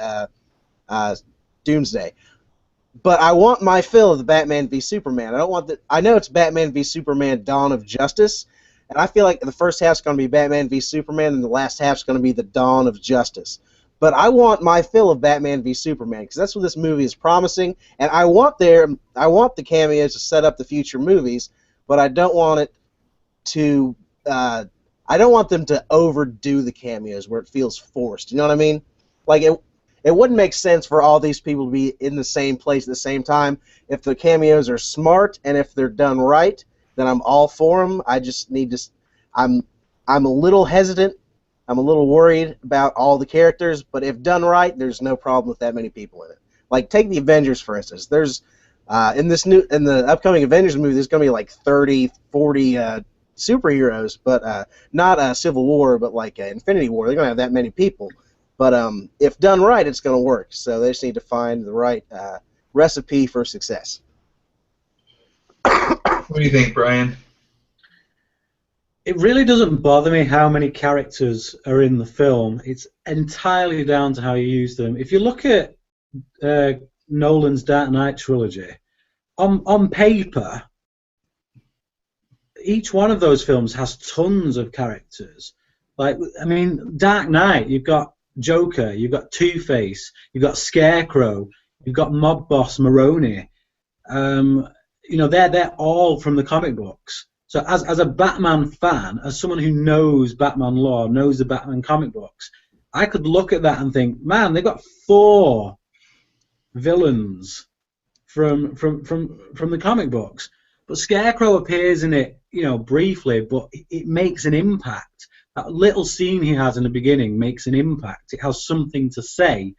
Speaker 3: Doomsday. But I want my fill of the Batman v Superman. I don't want I know it's Batman v Superman: Dawn of Justice, and I feel like the first half's going to be Batman v Superman, and the last half's going to be the Dawn of Justice. But I want my fill of Batman v Superman because that's what this movie is promising, and I want the cameos to set up the future movies, but I don't want it to. I don't want them to overdo the cameos where it feels forced. You know what I mean? Like it wouldn't make sense for all these people to be in the same place at the same time. If the cameos are smart and if they're done right, then I'm all for them. I just need to. I'm a little hesitant. I'm a little worried about all the characters, but if done right, there's no problem with that many people in it. Like take the Avengers for instance. There's in the upcoming Avengers movie, there's going to be like 30, 40 superheroes, but not Civil War, but like Infinity War. They're going to have that many people. But if done right, it's going to work. So they just need to find the right recipe for success.
Speaker 1: What do you think, Brian?
Speaker 2: It really doesn't bother me how many characters are in the film. It's entirely down to how you use them. If you look at Nolan's Dark Knight trilogy, on paper, each one of those films has tons of characters. Like, I mean, Dark Knight, you've got Joker, you've got Two-Face, you've got Scarecrow, you've got Mob Boss Maroni. They're all from the comic books. So as a Batman fan, as someone who knows Batman lore, knows the Batman comic books, I could look at that and think, man, they've got 4 villains from the comic books. But Scarecrow appears in it, briefly, but it makes an impact. That little scene he has in the beginning makes an impact. It has something to say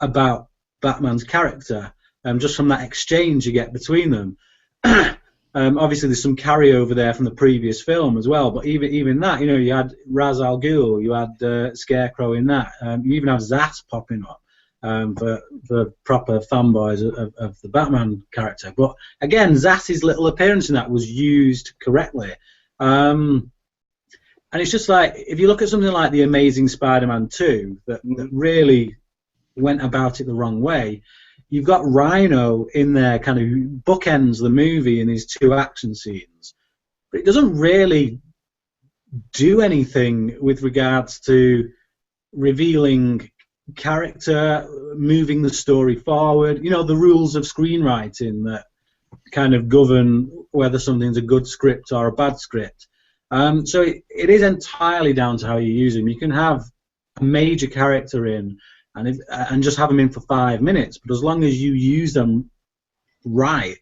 Speaker 2: about Batman's character, just from that exchange you get between them. Obviously, there's some carryover there from the previous film as well, but even that, you had Ra's al Ghul, you had Scarecrow in that. You even have Zsasz popping up for proper fanboys of the Batman character. But again, Zasz's little appearance in that was used correctly. And it's just like, if you look at something like The Amazing Spider-Man 2, that really went about it the wrong way, you've got Rhino in there, kind of bookends the movie in these 2 action scenes. But it doesn't really do anything with regards to revealing character, moving the story forward. The rules of screenwriting that kind of govern whether something's a good script or a bad script. So it is entirely down to how you use them. You can have a major character in and just have them in for 5 minutes, but as long as you use them right,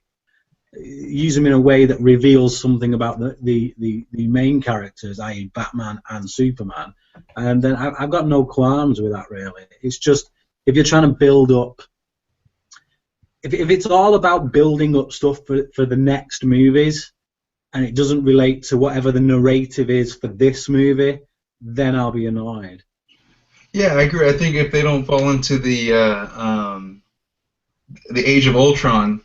Speaker 2: use them in a way that reveals something about the main characters, i.e. Batman and Superman, and then I've got no qualms with that, really. It's just, if you're trying to build up, if it's all about building up stuff for the next movies, and it doesn't relate to whatever the narrative is for this movie, then I'll be annoyed.
Speaker 1: Yeah, I agree. I think if they don't fall into the Age of Ultron,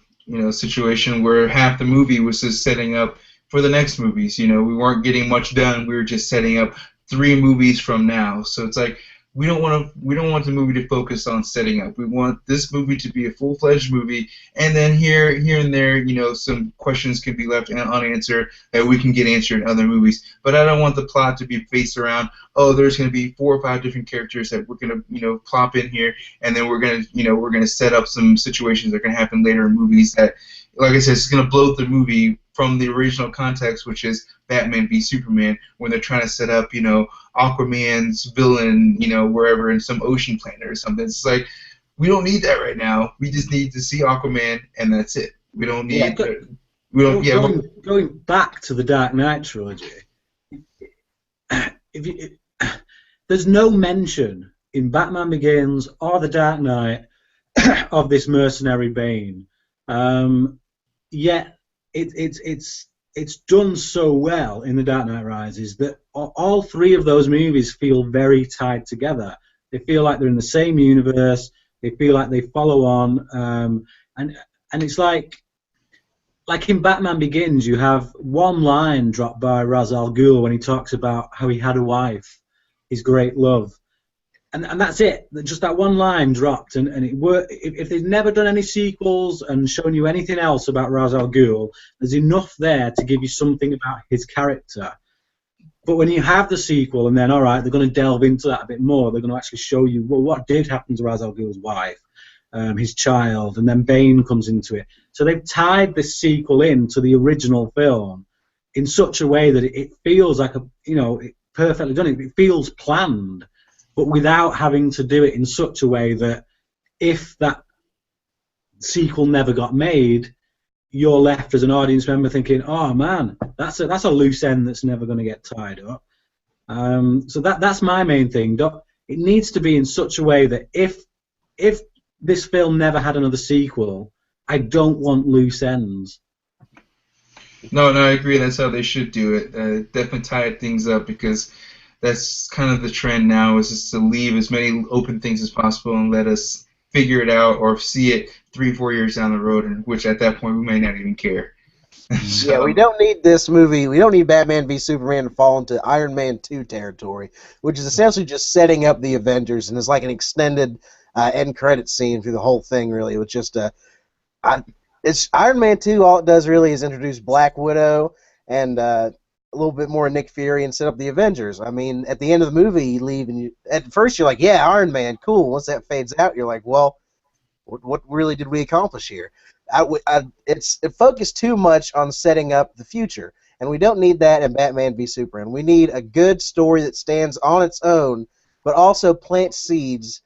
Speaker 1: situation where half the movie was just setting up for the next movies. We weren't getting much done. We were just setting up 3 movies from now. So it's like we don't want the movie to focus on setting up. We want this movie to be a full-fledged movie, and then here and there, some questions can be left unanswered that we can get answered in other movies. But I don't want the plot to be based around, oh, there's going to be 4 or 5 different characters that we're going to plop in here, and then we're going to set up some situations that are going to happen later in movies that, like I said, it's going to bloat the movie from the original context, which is Batman v Superman, when they're trying to set up, Aquaman's villain, wherever in some ocean planet or something. It's like, we don't need that right now. We just need to see Aquaman, and that's it. We don't need. Going
Speaker 2: back to the Dark Knight trilogy, there's no mention in Batman Begins or the Dark Knight of this mercenary Bane. Yet it's done so well in The Dark Knight Rises that all 3 of those movies feel very tied together. They feel like they're in the same universe. They feel like they follow on, and it's like in Batman Begins, you have one line dropped by Ra's al Ghul when he talks about how he had a wife, his great love. And that's it. Just that one line dropped, and it worked. If they've never done any sequels and shown you anything else about Ra's al Ghul, there's enough there to give you something about his character. But when you have the sequel, and then, all right, they're going to delve into that a bit more. They're going to actually show you, well, what did happen to Ra's al Ghul's wife, his child, and then Bane comes into it. So they've tied this sequel into the original film in such a way that it feels like perfectly done. It feels planned, but without having to do it in such a way that if that sequel never got made, you're left as an audience member thinking, oh man, that's a loose end that's never going to get tied up. So that's my main thing. It needs to be in such a way that if this film never had another sequel, I don't want loose ends.
Speaker 1: No, I agree. That's how they should do it. Definitely tie things up, because that's kind of the trend now, is just to leave as many open things as possible and let us figure it out or see it 3-4 years down the road, in which at that point we may not even care.
Speaker 3: So, yeah, we don't need this movie. We don't need Batman v Superman to fall into Iron Man 2 territory, which is essentially just setting up the Avengers, and it's like an extended end credit scene through the whole thing, really. It was just it's Iron Man 2. All it does really is introduce Black Widow and a little bit more Nick Fury and set up the Avengers. I mean, at the end of the movie, you leave and at first you're like, yeah, Iron Man, cool. Once that fades out, you're like, well, what really did we accomplish here? It focused too much on setting up the future, and we don't need that in Batman v Superman. We need a good story that stands on its own, but also plants seeds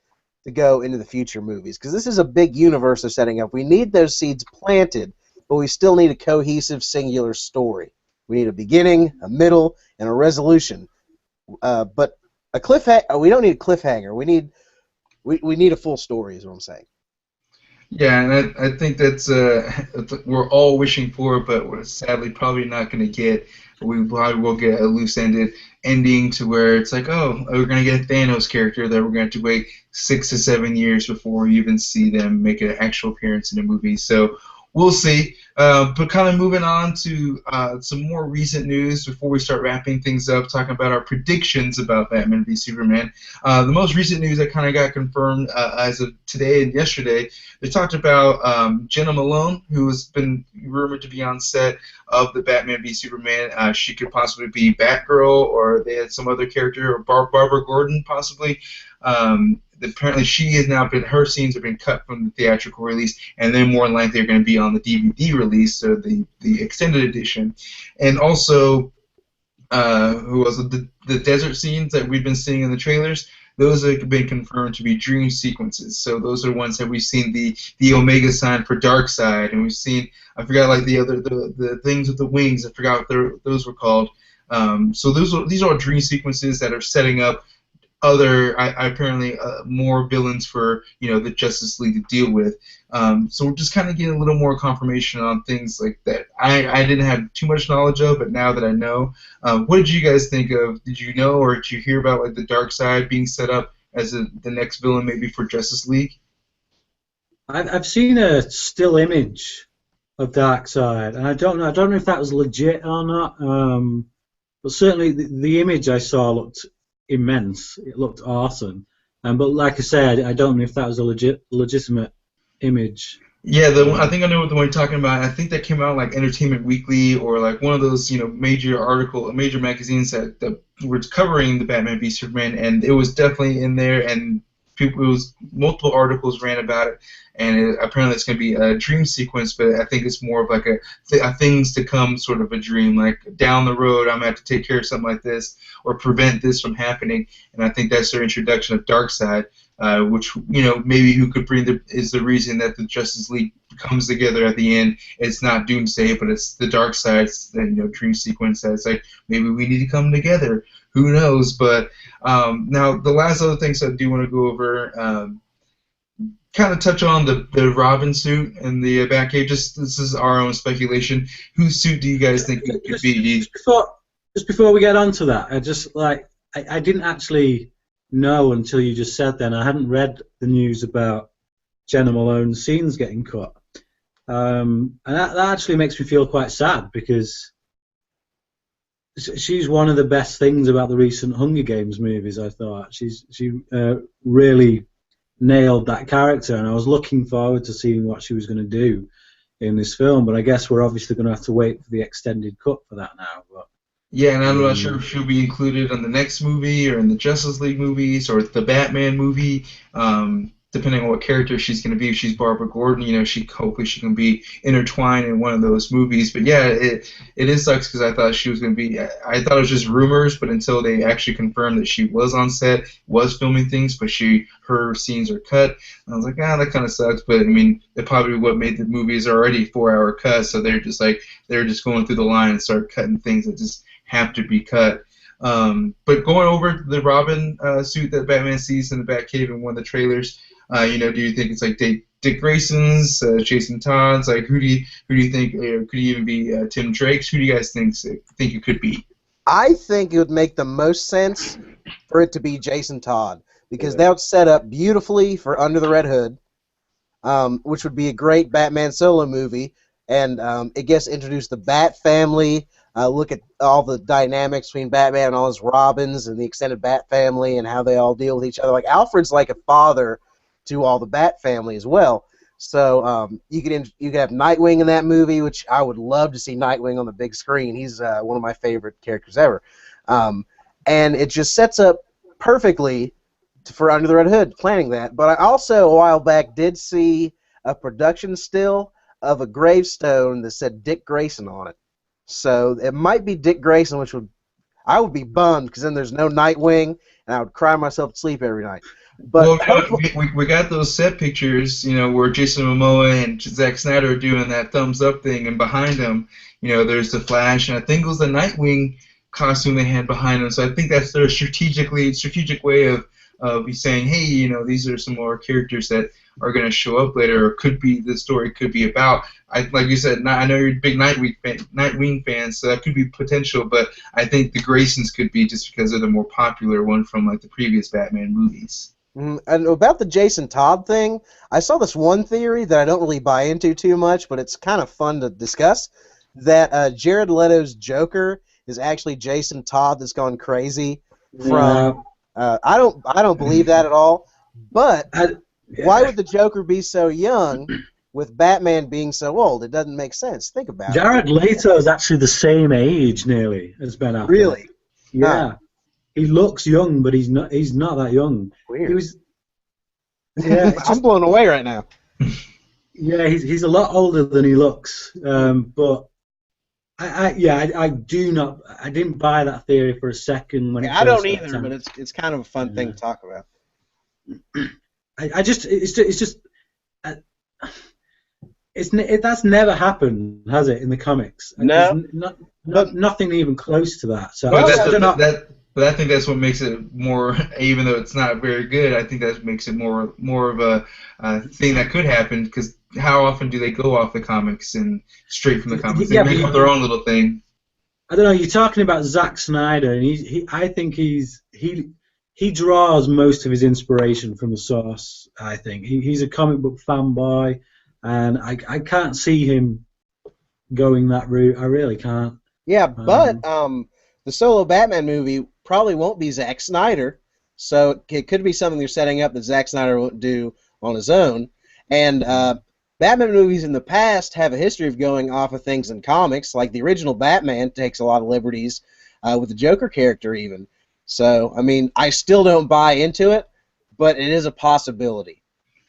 Speaker 3: to go into the future movies, because this is a big universe they're setting up. We need those seeds planted, but we still need a cohesive, singular story. We need a beginning, a middle, and a resolution. But a cliffhanger. We don't need a cliffhanger. We need a full story, is what I'm saying.
Speaker 1: Yeah, and I think that's we're all wishing for, but we're sadly probably not going to get. We probably will get a loose-ended ending to where it's like, oh, we're going to get a Thanos character that we're going to have to wait 6 to 7 years before we even see them make an actual appearance in a movie. So we'll see. But kind of moving on to some more recent news before we start wrapping things up, talking about our predictions about Batman v Superman. The most recent news that kind of got confirmed as of today and yesterday, they talked about Jenna Malone, who has been rumored to be on set of the Batman v Superman. She could possibly be Batgirl, or they had some other character, or Barbara Gordon possibly. Apparently she has now been, her scenes have been cut from the theatrical release, and then more than likely they're going to be on the DVD release, so the extended edition. And also who was the desert scenes that we've been seeing in the trailers. Those have been confirmed to be dream sequences. So those are ones that we've seen the Omega sign for Darkseid, and we've seen, I forgot, like the things with the wings. I forgot what those were called. So these are all dream sequences that are setting up apparently more villains for the Justice League to deal with. So we're just kind of getting a little more confirmation on things like that I didn't have too much knowledge of, but now that I know, what did you guys think of? Did you know or did you hear about like the Darkseid being set up as the next villain maybe for Justice League?
Speaker 2: I've seen a still image of Darkseid, and I don't know if that was legit or not. But certainly the image I saw looked immense. It looked awesome. But like I said, I don't know if that was a legitimate image.
Speaker 1: Yeah, I think I know what the one you're talking about. I think that came out like Entertainment Weekly or like one of those major magazines that were covering the Batman v Superman, and it was definitely in there, and multiple articles ran about it, and apparently it's going to be a dream sequence, but I think it's more of like a things to come sort of a dream, like down the road I'm going to have to take care of something like this or prevent this from happening, and I think that's their introduction of Darkseid, which maybe who could bring is the reason that the Justice League comes together at the end. It's not Doomsday, but it's the Darkseid's dream sequence that's like maybe we need to come together. Who knows? But now the last other things I do want to go over, kind of touch on the Robin suit and the Batcave. This is our own speculation. Whose suit do you guys think it could be?
Speaker 2: Just before we get on to that, I didn't actually know until you just said that. I hadn't read the news about Jenna Malone's scenes getting cut, and that actually makes me feel quite sad because she's one of the best things about the recent Hunger Games movies. I thought she really nailed that character, and I was looking forward to seeing what she was going to do in this film. But I guess we're obviously going to have to wait for the extended cut for that now. But
Speaker 1: yeah, and I'm not sure if she'll be included in the next movie or in the Justice League movies or the Batman movie. Depending on what character she's going to be. If she's Barbara Gordon, hopefully she can be intertwined in one of those movies. But yeah, it sucks because I thought she was going to be. I thought it was just rumors, but until they actually confirmed that she was on set, was filming things, but her scenes are cut. And I was like, that kind of sucks. But I mean, it probably what made the movies already 4-hour cuts, so they're just going through the line and start cutting things that just have to be cut. But going over the Robin suit that Batman sees in the Batcave in one of the trailers. Do you think it's like Dick Grayson's, Jason Todd's? Like, who do you think could even be Tim Drake's? Who do you guys think it could be?
Speaker 3: I think it would make the most sense for it to be Jason Todd because that would set up beautifully for Under the Red Hood, which would be a great Batman solo movie, and it gets to introduce the Bat family. Look at all the dynamics between Batman and all his Robins and the extended Bat family and how they all deal with each other. Like Alfred's like a father to all the Bat family as well. So you could have Nightwing in that movie, which I would love to see Nightwing on the big screen. He's one of my favorite characters ever. And it just sets up perfectly for Under the Red Hood, planning that. But I also, a while back, did see a production still of a gravestone that said Dick Grayson on it. So it might be Dick Grayson, I would be bummed because then there's no Nightwing, and I would cry myself to sleep every night. But
Speaker 1: we got those set pictures, where Jason Momoa and Zack Snider are doing that thumbs up thing, and behind them, there's the Flash, and I think it was the Nightwing costume they had behind them. So I think that's their strategic way of saying, hey, these are some more characters that are going to show up later, or the story could be about. Like you said, I know you're a big Nightwing fan, so that could be potential. But I think the Graysons could be just because they're the more popular one from like the previous Batman movies.
Speaker 3: And about the Jason Todd thing, I saw this one theory that I don't really buy into too much, but it's kind of fun to discuss. That Jared Leto's Joker is actually Jason Todd that's gone crazy. From I don't believe that at all. But why would the Joker be so young with Batman being so old? It doesn't make sense. Think about it.
Speaker 2: Jared Leto is actually the same age nearly as Ben Affleck.
Speaker 3: Really?
Speaker 2: Yeah. Huh. He looks young, but he's not that young.
Speaker 3: Weird. I'm blown away right now.
Speaker 2: Yeah, he's a lot older than he looks. But I do not. I didn't buy that theory for a second when it
Speaker 3: Yeah, I
Speaker 2: first
Speaker 3: don't
Speaker 2: got
Speaker 3: either, but it's kind of a fun thing to talk about.
Speaker 2: Uh, that's never happened, has it, in the comics? There's
Speaker 3: No, but
Speaker 2: nothing even close to that. So
Speaker 1: But
Speaker 3: well,
Speaker 1: that,
Speaker 2: I don't know.
Speaker 1: but I think that's what makes it more. Even though it's not very good, I think that makes it more of a thing that could happen. Because how often do they go off the comics and straight from the comics? They
Speaker 2: Yeah, but
Speaker 1: make up their own little thing.
Speaker 2: I don't know. You're talking about Zack Snyder, and I think he draws most of his inspiration from the source. I think he's a comic book fanboy, and I can't see him going that route. I really can't.
Speaker 3: yeah, but the solo Batman movie probably won't be Zack Snyder, so it could be something they're setting up that Zack Snyder won't do on his own. And Batman movies in the past have a history of going off of things in comics, like the original Batman takes a lot of liberties with the Joker character even. So, I mean, I still don't buy into it, but it is a possibility.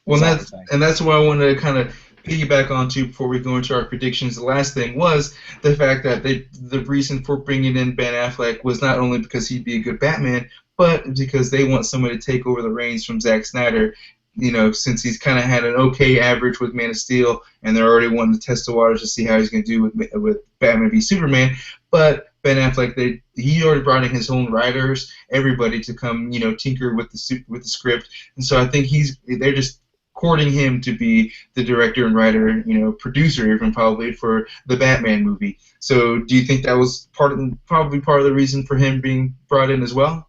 Speaker 1: Well, that's what I wanted to kind of piggyback onto before we go into our predictions. The last thing was the fact that the reason for bringing in Ben Affleck was not only because he'd be a good Batman, but because they want somebody to take over the reins from Zack Snyder. You know, since he's kind of had an okay average with Man of Steel, and they're already wanting to test the waters to see how he's going to do with Batman v Superman. But Ben Affleck, he already brought in his own writers, everybody to come, tinker with the script, and so I think they're just courting him to be the director and writer, producer even probably for the Batman movie. So do you think that was probably part of the reason for him being brought in as well?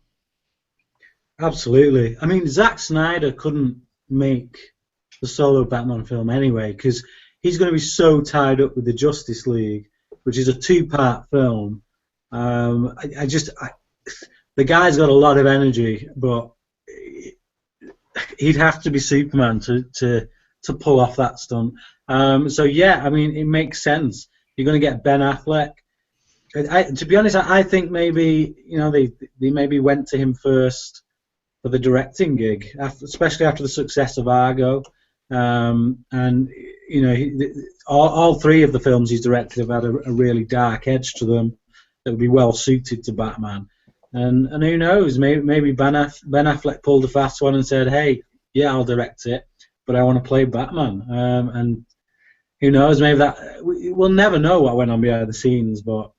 Speaker 2: Absolutely. I mean, Zack Snyder couldn't make the solo Batman film anyway because he's going to be so tied up with the Justice League, which is a 2-part film. The guy's got a lot of energy, but he'd have to be Superman to pull off that stunt. So yeah, I mean, it makes sense. You're going to get Ben Affleck. To be honest, I think maybe they maybe went to him first for the directing gig, especially after the success of Argo, and all 3 of the films he's directed have had a really dark edge to them that would be well suited to Batman. And who knows, maybe Ben Affleck pulled a fast one and said, hey, yeah, I'll direct it, but I want to play Batman. And who knows, maybe we'll never know what went on behind the scenes, but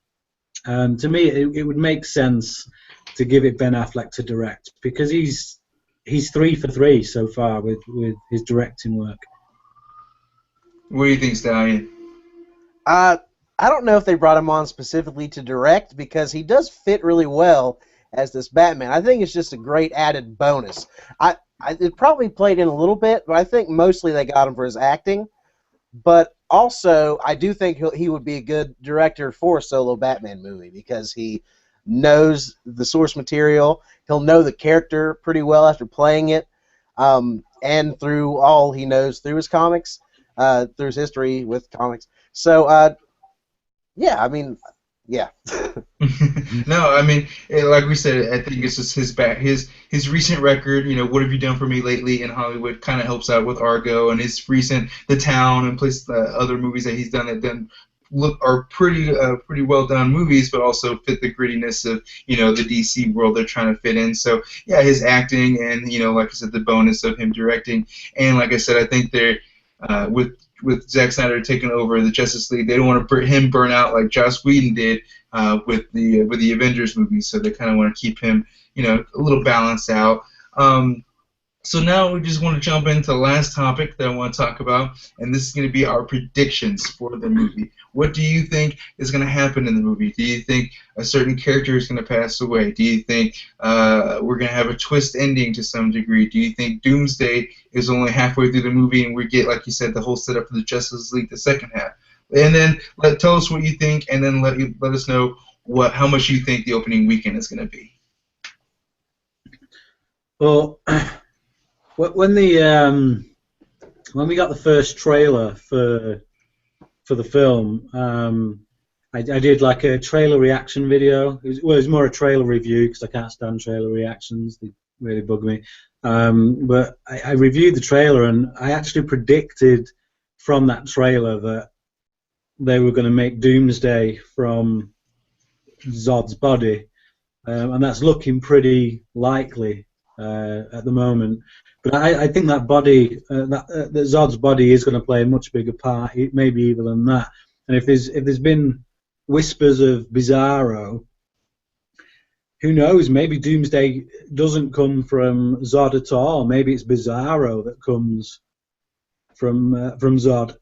Speaker 2: to me it would make sense to give it Ben Affleck to direct because he's 3 for 3 so far with his directing work.
Speaker 1: What do you think, Stallion?
Speaker 3: I don't know if they brought him on specifically to direct because he does fit really well as this Batman. I think it's just a great added bonus. It probably played in a little bit, but I think mostly they got him for his acting. But also, I do think he would be a good director for a solo Batman movie because he knows the source material. He'll know the character pretty well after playing it, and through all he knows through his comics, through his history with comics. So, yeah, I mean, yeah.
Speaker 1: No, I mean, like we said, I think it's just his recent record. What have you done for me lately in Hollywood? Kind of helps out with Argo and his recent The Town and other movies that he's done that are pretty well done movies, but also fit the grittiness of the DC world they're trying to fit in. So yeah, his acting and like I said, the bonus of him directing, and like I said, I think they're with Zack Snyder taking over the Justice League, they don't want to him burn out like Joss Whedon did with the Avengers movies. So they kind of want to keep him a little balanced out. So now we just want to jump into the last topic that I want to talk about, and this is going to be our predictions for the movie. What do you think is going to happen in the movie? Do you think a certain character is going to pass away? Do you think we're going to have a twist ending to some degree? Do you think Doomsday is only halfway through the movie and we get, like you said, the whole setup for the Justice League the second half? And then tell us what you think, and then let us know how much you think the opening weekend is going to be.
Speaker 2: Well, when we got the first trailer for the film, I did like a trailer reaction video. It was more a trailer review because I can't stand trailer reactions; they really bug me. But I reviewed the trailer and I actually predicted from that trailer that they were going to make Doomsday from Zod's body, and that's looking pretty likely at the moment. But I think that body, that Zod's body, is going to play a much bigger part, maybe even than that. And if there's been whispers of Bizarro, who knows? Maybe Doomsday doesn't come from Zod at all. Maybe it's Bizarro that comes from Zod.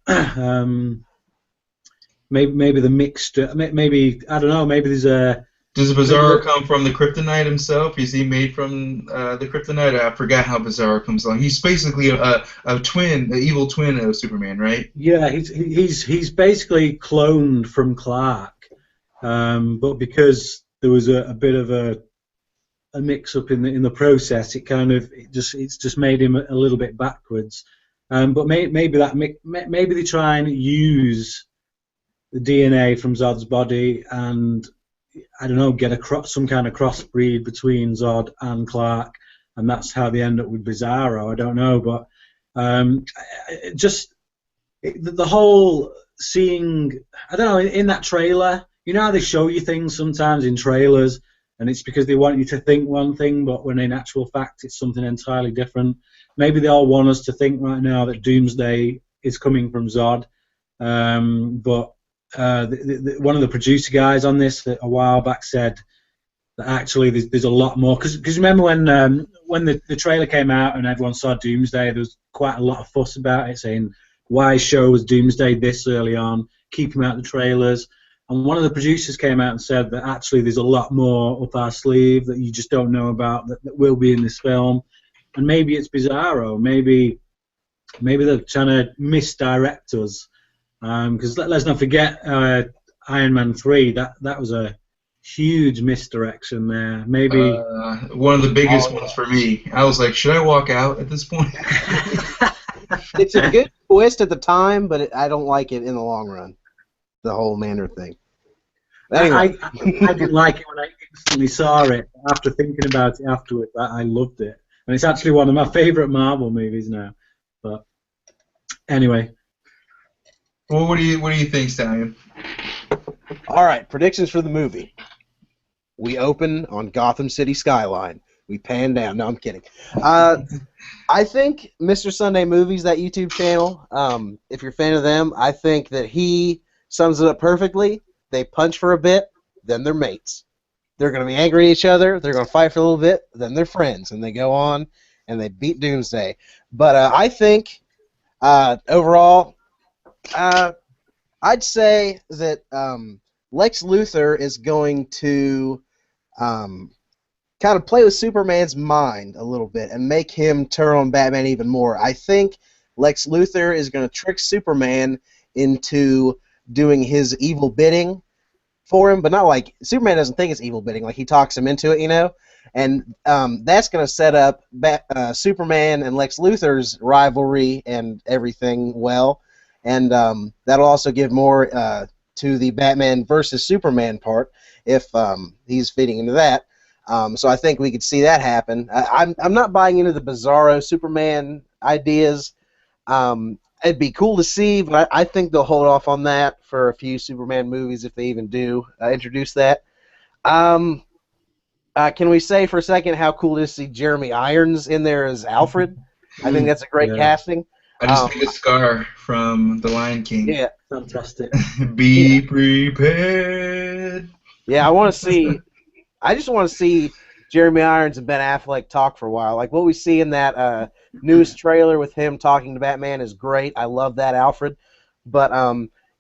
Speaker 2: Maybe the mixture. Maybe I don't know. Maybe there's a.
Speaker 1: Does Bizarro come from the Kryptonite himself? Is he made from the Kryptonite? I forgot how Bizarro comes along. He's basically a twin, an evil twin of Superman, right?
Speaker 2: Yeah, he's basically cloned from Clark, but because there was a bit of a mix-up in the process, it's just made him a little bit backwards. But maybe they try and use the DNA from Zod's body and, I don't know, get some kind of crossbreed between Zod and Clark, and that's how they end up with Bizarro. I don't know, but the whole seeing, I don't know, in that trailer, you know how they show you things sometimes in trailers, and it's because they want you to think one thing, but when in actual fact it's something entirely different. Maybe they all want us to think right now that Doomsday is coming from Zod, but one of the producer guys on this a while back said that actually there's a lot more. Because remember when the trailer came out and everyone saw Doomsday, there was quite a lot of fuss about it, saying why show us Doomsday this early on, keep him out of the trailers. And one of the producers came out and said that actually there's a lot more up our sleeve that you just don't know about that will be in this film. And maybe it's Bizarro. Maybe they're trying to misdirect us. Because let's not forget Iron Man 3. That was a huge misdirection there. Maybe
Speaker 1: one of the biggest ones for me. I was like, should I walk out at this point?
Speaker 3: It's a good twist at the time, but I don't like it in the long run. The whole Mandarin thing. Anyway.
Speaker 2: I didn't like it when I instantly saw it. After thinking about it afterwards, I loved it, and it's actually one of my favorite Marvel movies now. But anyway.
Speaker 1: Well, what do you think, Stallion?
Speaker 3: All right, predictions for the movie. We open on Gotham City skyline. We pan down. No, I'm kidding. I think Mr. Sunday Movies, that YouTube channel, if you're a fan of them, I think that he sums it up perfectly. They punch for a bit, then they're mates. They're going to be angry at each other. They're going to fight for a little bit, then they're friends, and they go on and they beat Doomsday. But I think overall, I'd say that Lex Luthor is going to kind of play with Superman's mind a little bit and make him turn on Batman even more. I think Lex Luthor is going to trick Superman into doing his evil bidding for him, but not like Superman doesn't think it's evil bidding. Like he talks him into it, you know. And that's going to set up Superman and Lex Luthor's rivalry and everything well. And that'll also give more to the Batman versus Superman part if he's fitting into that. So I think we could see that happen. I'm not buying into the Bizarro Superman ideas. It'd be cool to see, but I think they'll hold off on that for a few Superman movies if they even do introduce that. Can we say for a second how cool it is to see Jeremy Irons in there as Alfred? I think that's a great casting.
Speaker 1: I just think of Scar from The Lion King.
Speaker 2: Yeah, fantastic.
Speaker 1: Be prepared.
Speaker 3: Yeah, I just want to see Jeremy Irons and Ben Affleck talk for a while. Like what we see in that newest trailer with him talking to Batman is great. I love that Alfred. But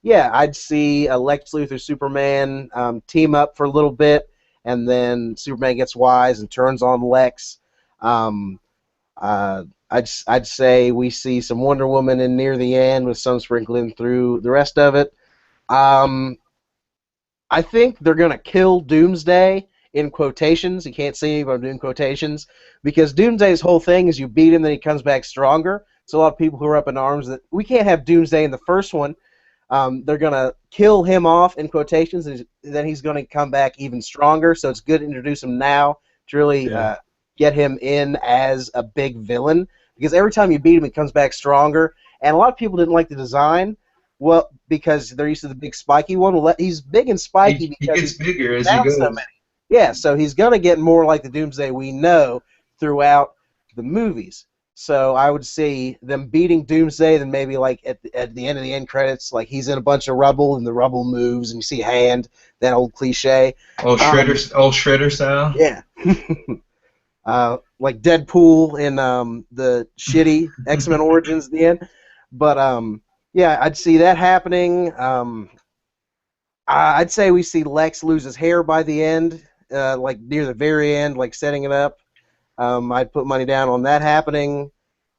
Speaker 3: yeah, I'd see a Lex Luthor Superman team up for a little bit, and then Superman gets wise and turns on Lex. I'd say we see some Wonder Woman in near the end with some sprinkling through the rest of it. I think they're going to kill Doomsday in quotations. You can't see me, but I'm doing quotations. Because Doomsday's whole thing is you beat him, then he comes back stronger. So a lot of people who are up in arms that we can't have Doomsday in the first one. They're going to kill him off in quotations, and then he's going to come back even stronger. So it's good to introduce him now to really get him in as a big villain. Because every time you beat him, he comes back stronger. And a lot of people didn't like the design Well, because they're used to the big spiky one. Well, he's big and spiky
Speaker 1: He
Speaker 3: because
Speaker 1: gets bigger as he
Speaker 3: down
Speaker 1: goes.
Speaker 3: so many. Yeah, so he's going to get more like the Doomsday we know throughout the movies. So I would see them beating Doomsday, then maybe like at the end of the end credits, like he's in a bunch of rubble and the rubble moves and you see a hand, that old cliche.
Speaker 1: Old Shredder style.
Speaker 3: Yeah. Like Deadpool in the shitty X-Men Origins at the end. But yeah, I'd see that happening. I'd say we see Lex lose his hair by the end, like near the very end, like setting it up. I'd put money down on that happening.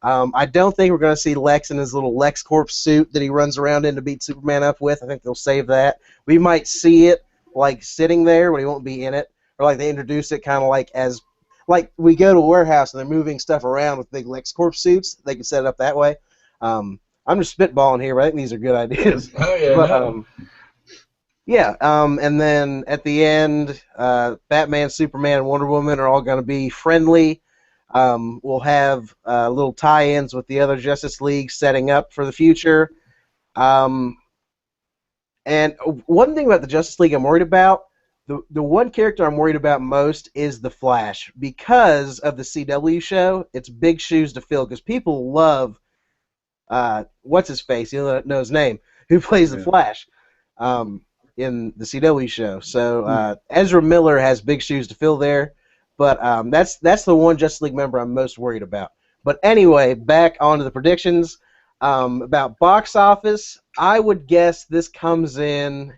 Speaker 3: I don't think we're going to see Lex in his little LexCorp suit that he runs around in to beat Superman up with. I think they'll save that. We might see it like sitting there, but he won't be in it, or like they introduce it kind of like as like we go to a warehouse and they're moving stuff around with big LexCorp suits. They can set it up that way. I'm just spitballing here, but I think these are good ideas.
Speaker 1: Oh yeah.
Speaker 3: But, yeah, and then at the end, Batman, Superman, and Wonder Woman are all going to be friendly. We'll have little tie-ins with the other Justice League setting up for the future. And one thing about the Justice League I'm worried about, the one character I'm worried about most is the Flash. Because of the CW show, it's big shoes to fill because people love, what's-his-face, you know his name, who plays the Flash. In the CW show. So Ezra Miller has big shoes to fill there, but that's the one Justice League member I'm most worried about. But anyway, back onto the predictions. About box office, I would guess this comes in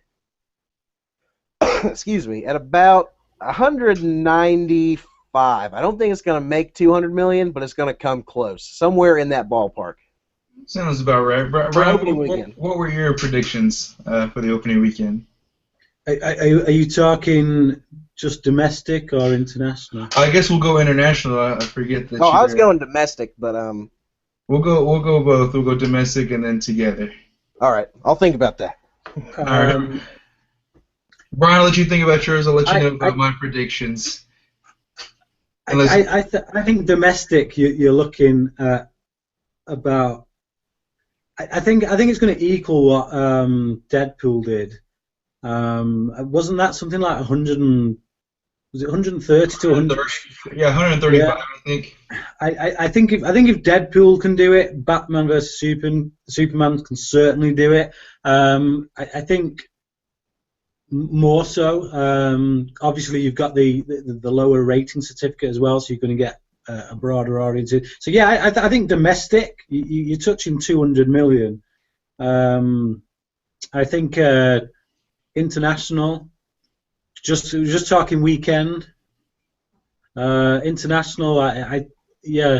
Speaker 3: excuse me, at about 195. I don't think it's going to make 200 million, but it's going to come close. Somewhere in that ballpark.
Speaker 1: Sounds about right. Brian, what were your predictions for the opening weekend?
Speaker 2: Are you talking just domestic or international?
Speaker 1: I guess we'll go international. I forget that.
Speaker 3: Oh, I was going domestic, but
Speaker 1: We'll go both. We'll go domestic and then together.
Speaker 3: All right, I'll think about that.
Speaker 1: All right. Brian, I'll let you think about yours. I'll let you know about my predictions.
Speaker 2: I think domestic. You're looking at about. I think it's going to equal what Deadpool did. Wasn't that something like 100? Was it 130 to 100?
Speaker 1: Yeah, 135. Yeah.
Speaker 2: I think if Deadpool can do it, Batman vs Superman can certainly do it. I think more so. Obviously, you've got the lower rating certificate as well, so you're going to get a broader audience. So yeah, I think domestic, you're touching 200 million. I think international, just talking weekend. International, yeah,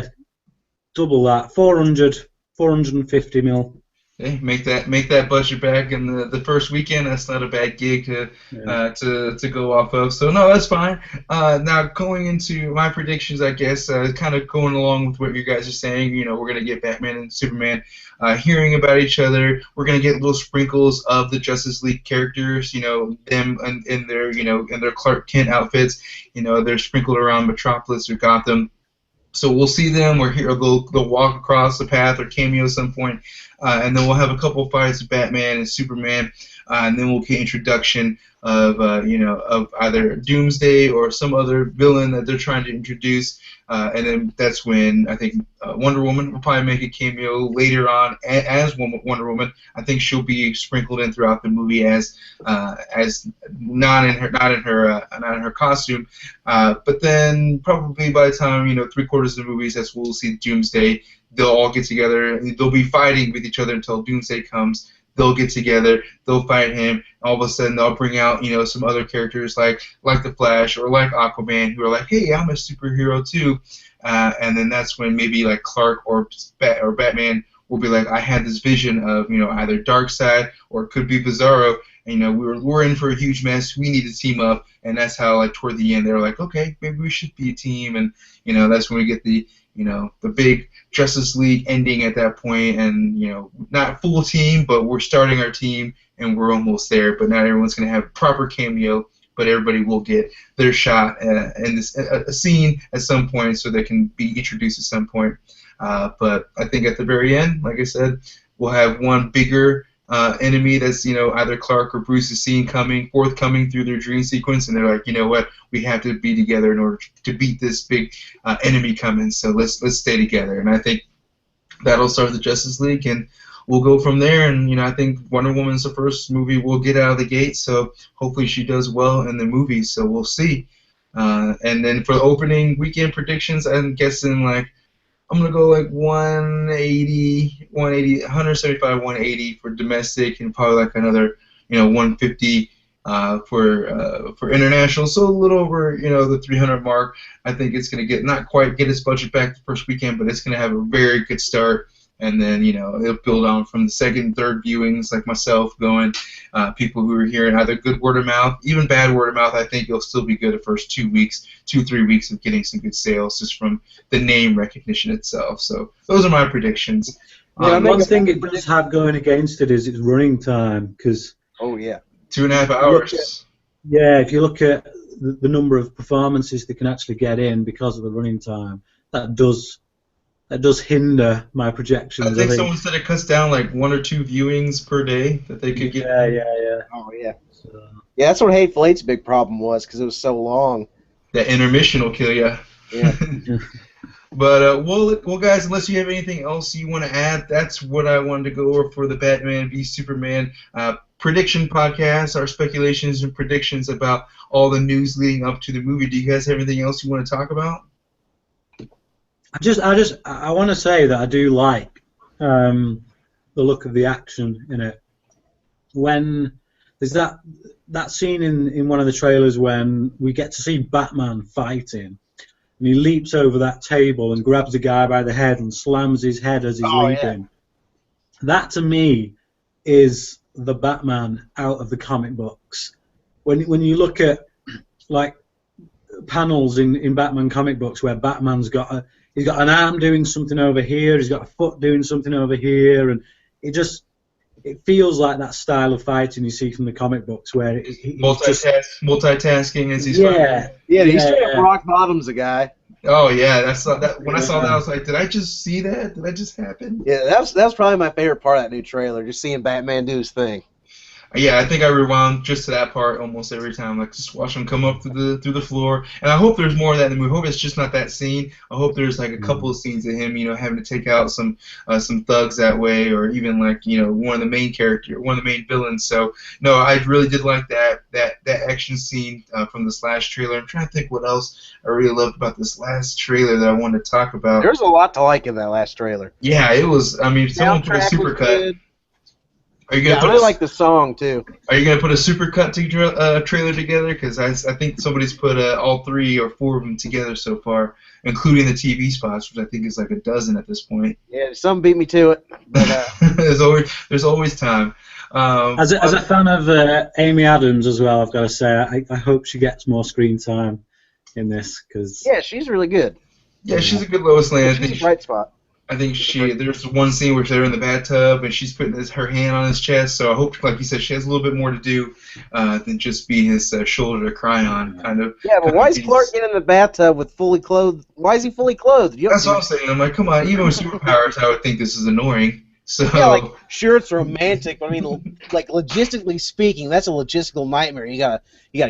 Speaker 2: double that, 450 mil.
Speaker 1: Okay, make that budget back in the first weekend. That's not a bad gig to go off of. So no, that's fine. Now going into my predictions, I guess, kind of going along with what you guys are saying. You know, we're gonna get Batman and Superman hearing about each other. We're gonna get little sprinkles of the Justice League characters. You know, them in their Clark Kent outfits. You know, they're sprinkled around Metropolis or Gotham. So we'll see them, or they'll walk across the path or cameo at some point, and then we'll have a couple of fights with Batman and Superman, and then we'll get introduction of of either Doomsday or some other villain that they're trying to introduce, and then that's when I think Wonder Woman will probably make a cameo later on as Wonder Woman. I think she'll be sprinkled in throughout the movie as not in her costume, but then probably by the time 3/4 of the movies, that's when we'll see Doomsday. They'll all get together. They'll be fighting with each other until Doomsday comes. They'll get together. They'll fight him. All of a sudden, they'll bring out some other characters like the Flash or like Aquaman, who are like, hey, I'm a superhero too. And then that's when maybe like Clark or Batman will be like, I had this vision of either Darkseid or it could be Bizarro. And, we're in for a huge mess. We need to team up. And that's how, like, toward the end, they're like, okay, maybe we should be a team. And that's when we get the big Justice League ending at that point, and not full team, but we're starting our team and we're almost there. But not everyone's going to have proper cameo, but everybody will get their shot in this a scene at some point, so they can be introduced at some point. But I think at the very end, like I said, we'll have one bigger enemy that's, either Clark or Bruce is seeing forthcoming through their dream sequence, and they're like, you know what, we have to be together in order to beat this big enemy coming. So let's stay together. And I think that'll start the Justice League, and we'll go from there. And I think Wonder Woman's the first movie we'll get out of the gate, so hopefully she does well in the movie. So we'll see. And then for the opening weekend predictions, I'm guessing I'm gonna go 175, 180 for domestic, and probably another 150 for international. So a little over the 300 mark. I think it's gonna not quite get its budget back the first weekend, but it's gonna have a very good start. And then, it'll build on from the second and third viewings, like myself going, people who are hearing either good word of mouth, even bad word of mouth. I think it'll still be good the first 2 weeks, 3 weeks of getting some good sales just from the name recognition itself. So those are my predictions.
Speaker 2: One thing it does have going against it is its running time, because...
Speaker 3: Oh, yeah.
Speaker 1: 2.5 hours.
Speaker 2: If you look at the number of performances they can actually get in because of the running time, that does hinder my projections.
Speaker 1: I think someone said it cuts down 1 or 2 viewings per day that they could get.
Speaker 2: Yeah.
Speaker 3: Oh, yeah. Yeah, that's what Hateful Eight's big problem was, because it was so long.
Speaker 1: That intermission will kill you.
Speaker 3: Yeah.
Speaker 1: But, well, guys, unless you have anything else you want to add, that's what I wanted to go over for the Batman v Superman prediction podcast, our speculations and predictions about all the news leading up to the movie. Do you guys have anything else you want to talk about?
Speaker 2: I want to say that I do like the look of the action in it. When there's that scene in one of the trailers when we get to see Batman fighting, and he leaps over that table and grabs a guy by the head and slams his head as he's leaping. Yeah. That to me is the Batman out of the comic books. When you look at panels in Batman comic books where Batman's got he's got an arm doing something over here, he's got a foot doing something over here, and it feels like that style of fighting you see from the comic books where
Speaker 1: multitasking as he's
Speaker 3: fighting. Yeah, he's straight up rock bottoms a guy.
Speaker 1: Oh yeah, that's that. When I saw that, I was like, did I just see that? Did that just happen?
Speaker 3: Yeah, that was probably my favorite part of that new trailer, just seeing Batman do his thing.
Speaker 1: Yeah, I think I rewound just to that part almost every time. Just watch him come up through the floor. And I hope there's more of that in the movie. I hope it's just not that scene. I hope there's a couple of scenes of him, having to take out some thugs that way, or even one of the main villains. So no, I really did like that action scene from this last trailer. I'm trying to think what else I really loved about this last trailer that I wanted to talk about.
Speaker 3: There's a lot to like in that last trailer.
Speaker 1: Yeah, it was. I mean, someone put a supercut. I
Speaker 3: really like the song too.
Speaker 1: Are you gonna put a supercut trailer together? Because I think somebody's put all 3 or 4 of them together so far, including the TV spots, which I think is a dozen at this point.
Speaker 3: Yeah, some beat me to it. But,
Speaker 1: there's always time.
Speaker 2: As a fan of Amy Adams as well, I've got to say I hope she gets more screen time in this, because
Speaker 3: she's really good.
Speaker 1: Yeah, she's a good Lois Lane.
Speaker 3: She's a bright spot.
Speaker 1: I think there's one scene where they're in the bathtub and she's putting her hand on his chest. So I hope, like you said, she has a little bit more to do than just be his shoulder to cry on, kind of.
Speaker 3: Yeah, but why is Clark getting in the bathtub with fully clothed? Why is he fully clothed?
Speaker 1: That's what I'm saying. I'm like, come on, even with superpowers, I would think this is annoying. So
Speaker 3: yeah, sure, it's romantic, but I mean, logistically speaking, that's a logistical nightmare. You gotta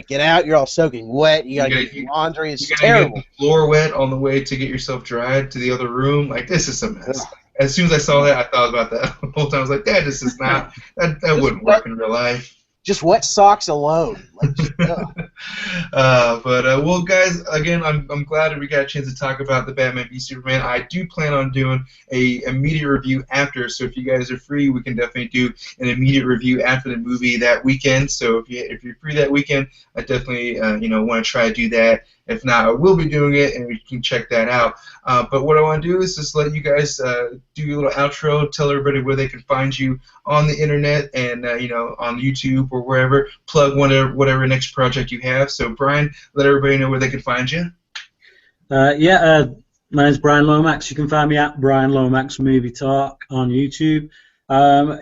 Speaker 3: get out. You're all soaking wet. You gotta get your laundry. It's terrible.
Speaker 1: Get the floor wet on the way to get yourself dried to the other room. This is a mess. As soon as I saw that, I thought about that the whole time. I was like, this is not. That wouldn't work in real life.
Speaker 3: Just wet socks alone.
Speaker 1: Well, guys, again, I'm glad that we got a chance to talk about the Batman v Superman. I do plan on doing an immediate review after, so if you guys are free, we can definitely do an immediate review after the movie that weekend. So if you're free that weekend, I definitely want to try to do that. If not, I will be doing it, and we can check that out. But what I want to do is just let you guys do a little outro, tell everybody where they can find you on the internet and on YouTube or wherever. Plug whatever next project you have. So, Brian, let everybody know where they can find you.
Speaker 2: My name's Bryan Lomax. You can find me at Bryan Lomax Movie Talk on YouTube. Rather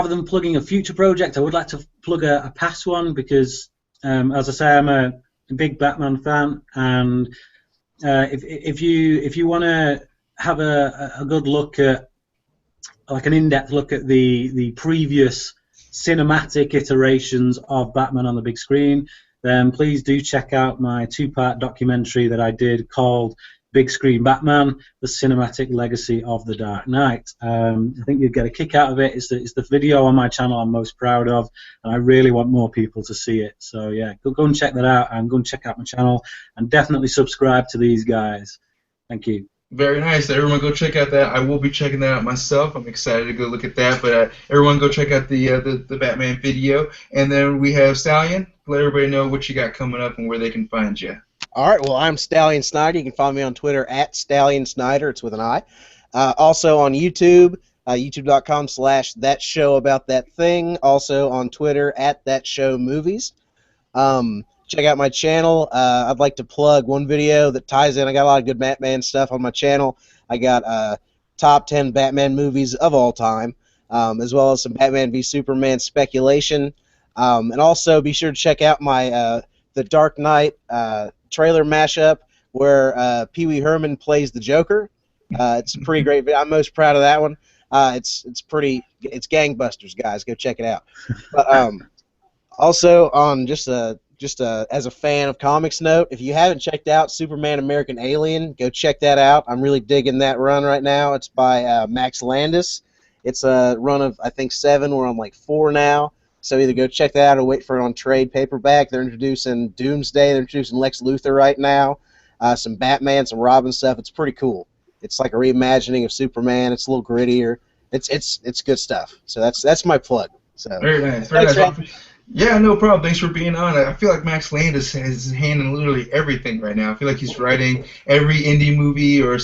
Speaker 2: than plugging a future project, I would like to plug a past one because, as I say, I'm a big Batman fan, and if you want to have a good look at like an in-depth look at the previous cinematic iterations of Batman on the big screen, then please do check out my 2-part documentary that I did called Big Screen Batman: The Cinematic Legacy of the Dark Knight. I think you'd get a kick out of it. It's the video on my channel I'm most proud of, and I really want more people to see it. So yeah, go and check that out, and go and check out my channel, and definitely subscribe to these guys. Thank you.
Speaker 1: Very nice. Everyone go check out that. I will be checking that out myself. I'm excited to go look at that. But everyone go check out the Batman video. And then we have Stallion. Let everybody know what you got coming up and where they can find you.
Speaker 3: All right, well, I'm Stallion Snider. You can find me on Twitter at Stallion Snider. It's with an I. Also on YouTube, youtube.com/thatshowaboutThatThing. Also on Twitter at thatshowmovies. Check out my channel. I'd like to plug one video that ties in. I got a lot of good Batman stuff on my channel. I got top 10 Batman movies of all time, as well as some Batman v Superman speculation. And also be sure to check out my The Dark Knight trailer mashup where Pee Wee Herman plays the Joker. It's a pretty great video. I'm most proud of that one. It's gangbusters, guys. Go check it out. But also on just as a fan of comics note, if you haven't checked out Superman American Alien, go check that out. I'm really digging that run right now. It's by Max Landis. It's a run of, I think, 7. We're on like 4 now. So either go check that out or wait for it on trade paperback. They're introducing Doomsday. They're introducing Lex Luthor right now. Some Batman, some Robin stuff. It's pretty cool. It's like a reimagining of Superman. It's a little grittier. It's good stuff. So that's my plug. So
Speaker 1: very nice. Very nice. Yeah, no problem. Thanks for being on. I feel like Max Landis has his hand in literally everything right now. I feel like he's writing every indie movie or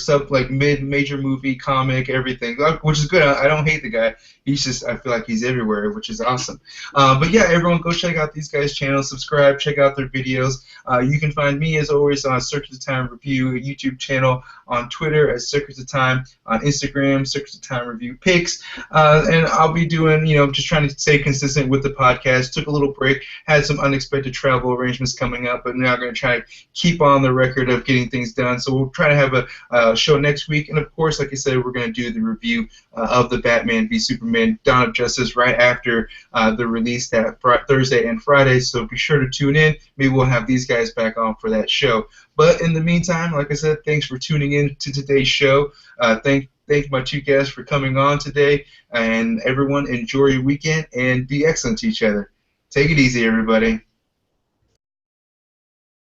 Speaker 1: major movie, comic, everything, which is good. I don't hate the guy. He's just, I feel like he's everywhere, which is awesome. But yeah, everyone go check out these guys' channels, subscribe, check out their videos. You can find me, as always, on Circuits of Time Review YouTube channel, on Twitter at Circuits of Time, on Instagram, Circuits of Time Review Pics. And I'll be doing, just trying to stay consistent with the podcast. Took a little break, had some unexpected travel arrangements coming up, but now I'm going to try to keep on the record of getting things done. So we'll try to have a show next week. And of course, like I said, we're going to do the review of the Batman v Superman Dawn of Justice right after the release that Thursday and Friday. So be sure to tune in. Maybe we'll have these guys back on for that show. But in the meantime, like I said, thanks for tuning in to today's show. Thank my 2 guests for coming on today. And everyone, enjoy your weekend and be excellent to each other. Take it easy, everybody.